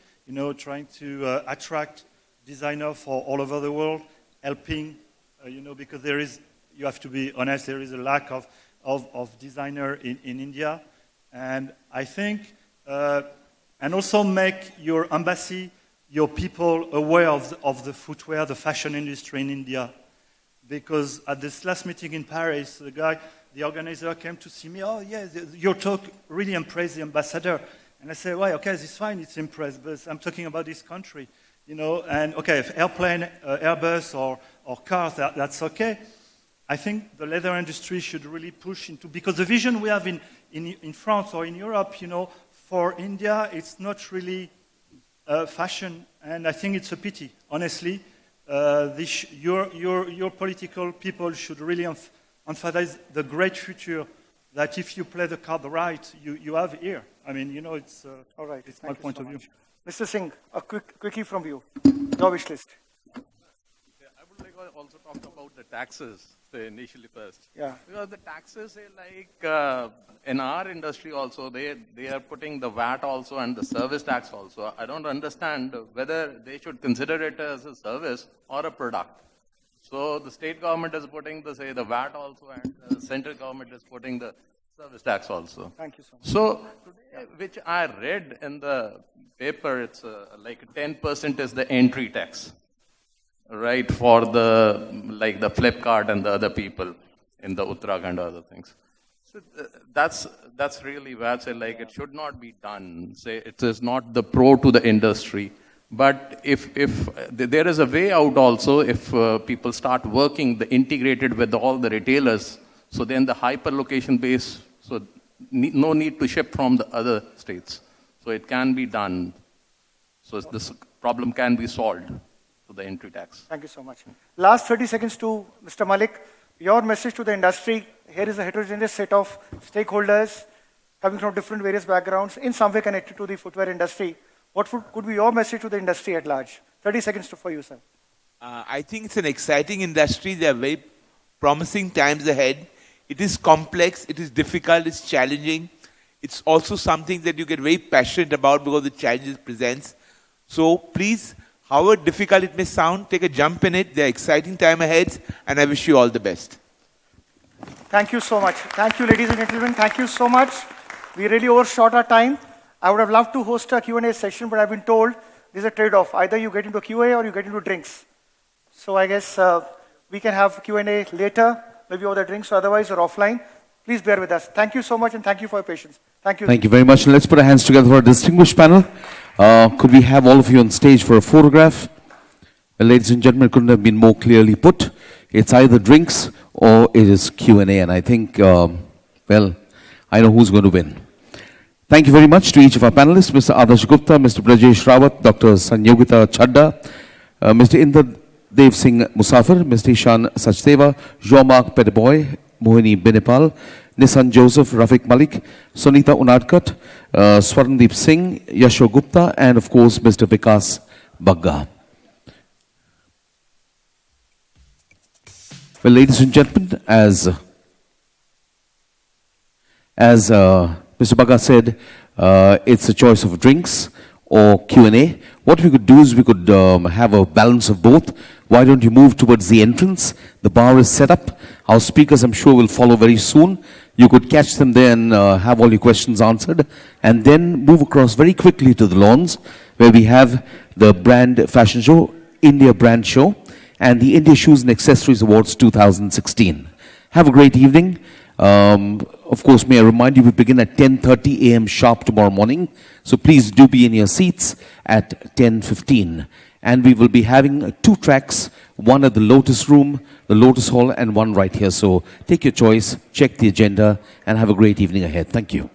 trying to attract designers for all over the world, helping, because you have to be honest, there is a lack of designer in India. And I think, and also make your embassy, your people aware of the footwear, the fashion industry in India. Because at this last meeting in Paris, the organizer came to see me, oh yeah, your talk really impressed the ambassador. And I said, well, okay, it's fine, it's impressed, but I'm talking about this country. And okay, if airplane, Airbus or cars, that's okay. I think the leather industry should really push into, because the vision we have in France or in Europe, for India, it's not really fashion, and I think it's a pity, honestly. Your political people should really emphasize the great future that if you play the card right, you have here. I mean, it's all right. It's my point of view. Mr. Singh, a quickie from you. Your wish list. Yeah, I would like to also talk about the taxes, say initially first. Yeah. Because the taxes, say, like in our industry also, they are putting the VAT also and the service tax also. I don't understand whether they should consider it as a service or a product. So the state government is putting the VAT also, and the central government is putting the service tax also. Thank you so much. So today, which I read in the paper, it's like 10% is the entry tax, right, for the Flipkart and the other people in the Uttarakhand and other things. So that's really bad. Say, like, it should not be done. Say, it is not the pro to the industry. But if there is a way out also, if people start working integrated with all the retailers, so then the hyper-location base, so no need to ship from the other states. So it can be done. So this problem can be solved to the entry tax. Thank you so much. Last 30 seconds to Mr. Malik. Your message to the industry. Here is a heterogeneous set of stakeholders coming from different various backgrounds, in some way connected to the footwear industry. What could be your message to the industry at large? 30 seconds for you, sir. I think it's an exciting industry. There are very promising times ahead. It is complex, it is difficult, it's challenging. It's also something that you get very passionate about because the challenges it presents. So please, however difficult it may sound, take a jump in it. There are exciting time ahead, and I wish you all the best. Thank you so much. Thank you, ladies and gentlemen. Thank you so much. We really overshot our time. I would have loved to host a Q&A session, but I've been told there's a trade-off. Either you get into QA or you get into drinks. So I guess we can have Q&A later, maybe over the drinks, or otherwise, or offline. Please bear with us. Thank you so much, and thank you for your patience. Thank you. Thank you very much. Let's put our hands together for a distinguished panel. Could we have all of you on stage for a photograph? Well, ladies and gentlemen, it couldn't have been more clearly put. It's either drinks or it is Q&A, and I think, well, I know who's going to win. Thank you very much to each of our panelists, Mr. Adarsh Gupta, Mr. Brajesh Rawat, Dr. Sanyogita Chadda, Mr. Inderdev Singh Musafir, Mr. Ishan Sachdeva, Jean-Marc Pettyboy, Mohini Benepal, Nissan Joseph, Rafiq Malik, Sunita Unadkat, Swarndeep Singh, Yasho Gupta, and of course, Mr. Vikas Bagga. Well, ladies and gentlemen, as Mr. Bagga said, it's a choice of drinks or Q&A. What we could do is we could have a balance of both. Why don't you move towards the entrance? The bar is set up. Our speakers, I'm sure, will follow very soon. You could catch them there and have all your questions answered. And then move across very quickly to the lawns, where we have the brand fashion show, India Brand Show, and the India Shoes and Accessories Awards 2016. Have a great evening. of course, may I remind you, we begin at 10:30 a.m. sharp tomorrow morning. So please do be in your seats at 10:15. And we will be having 2 tracks, one at the Lotus Room, the Lotus Hall, and one right here. So take your choice, check the agenda, and have a great evening ahead. Thank you.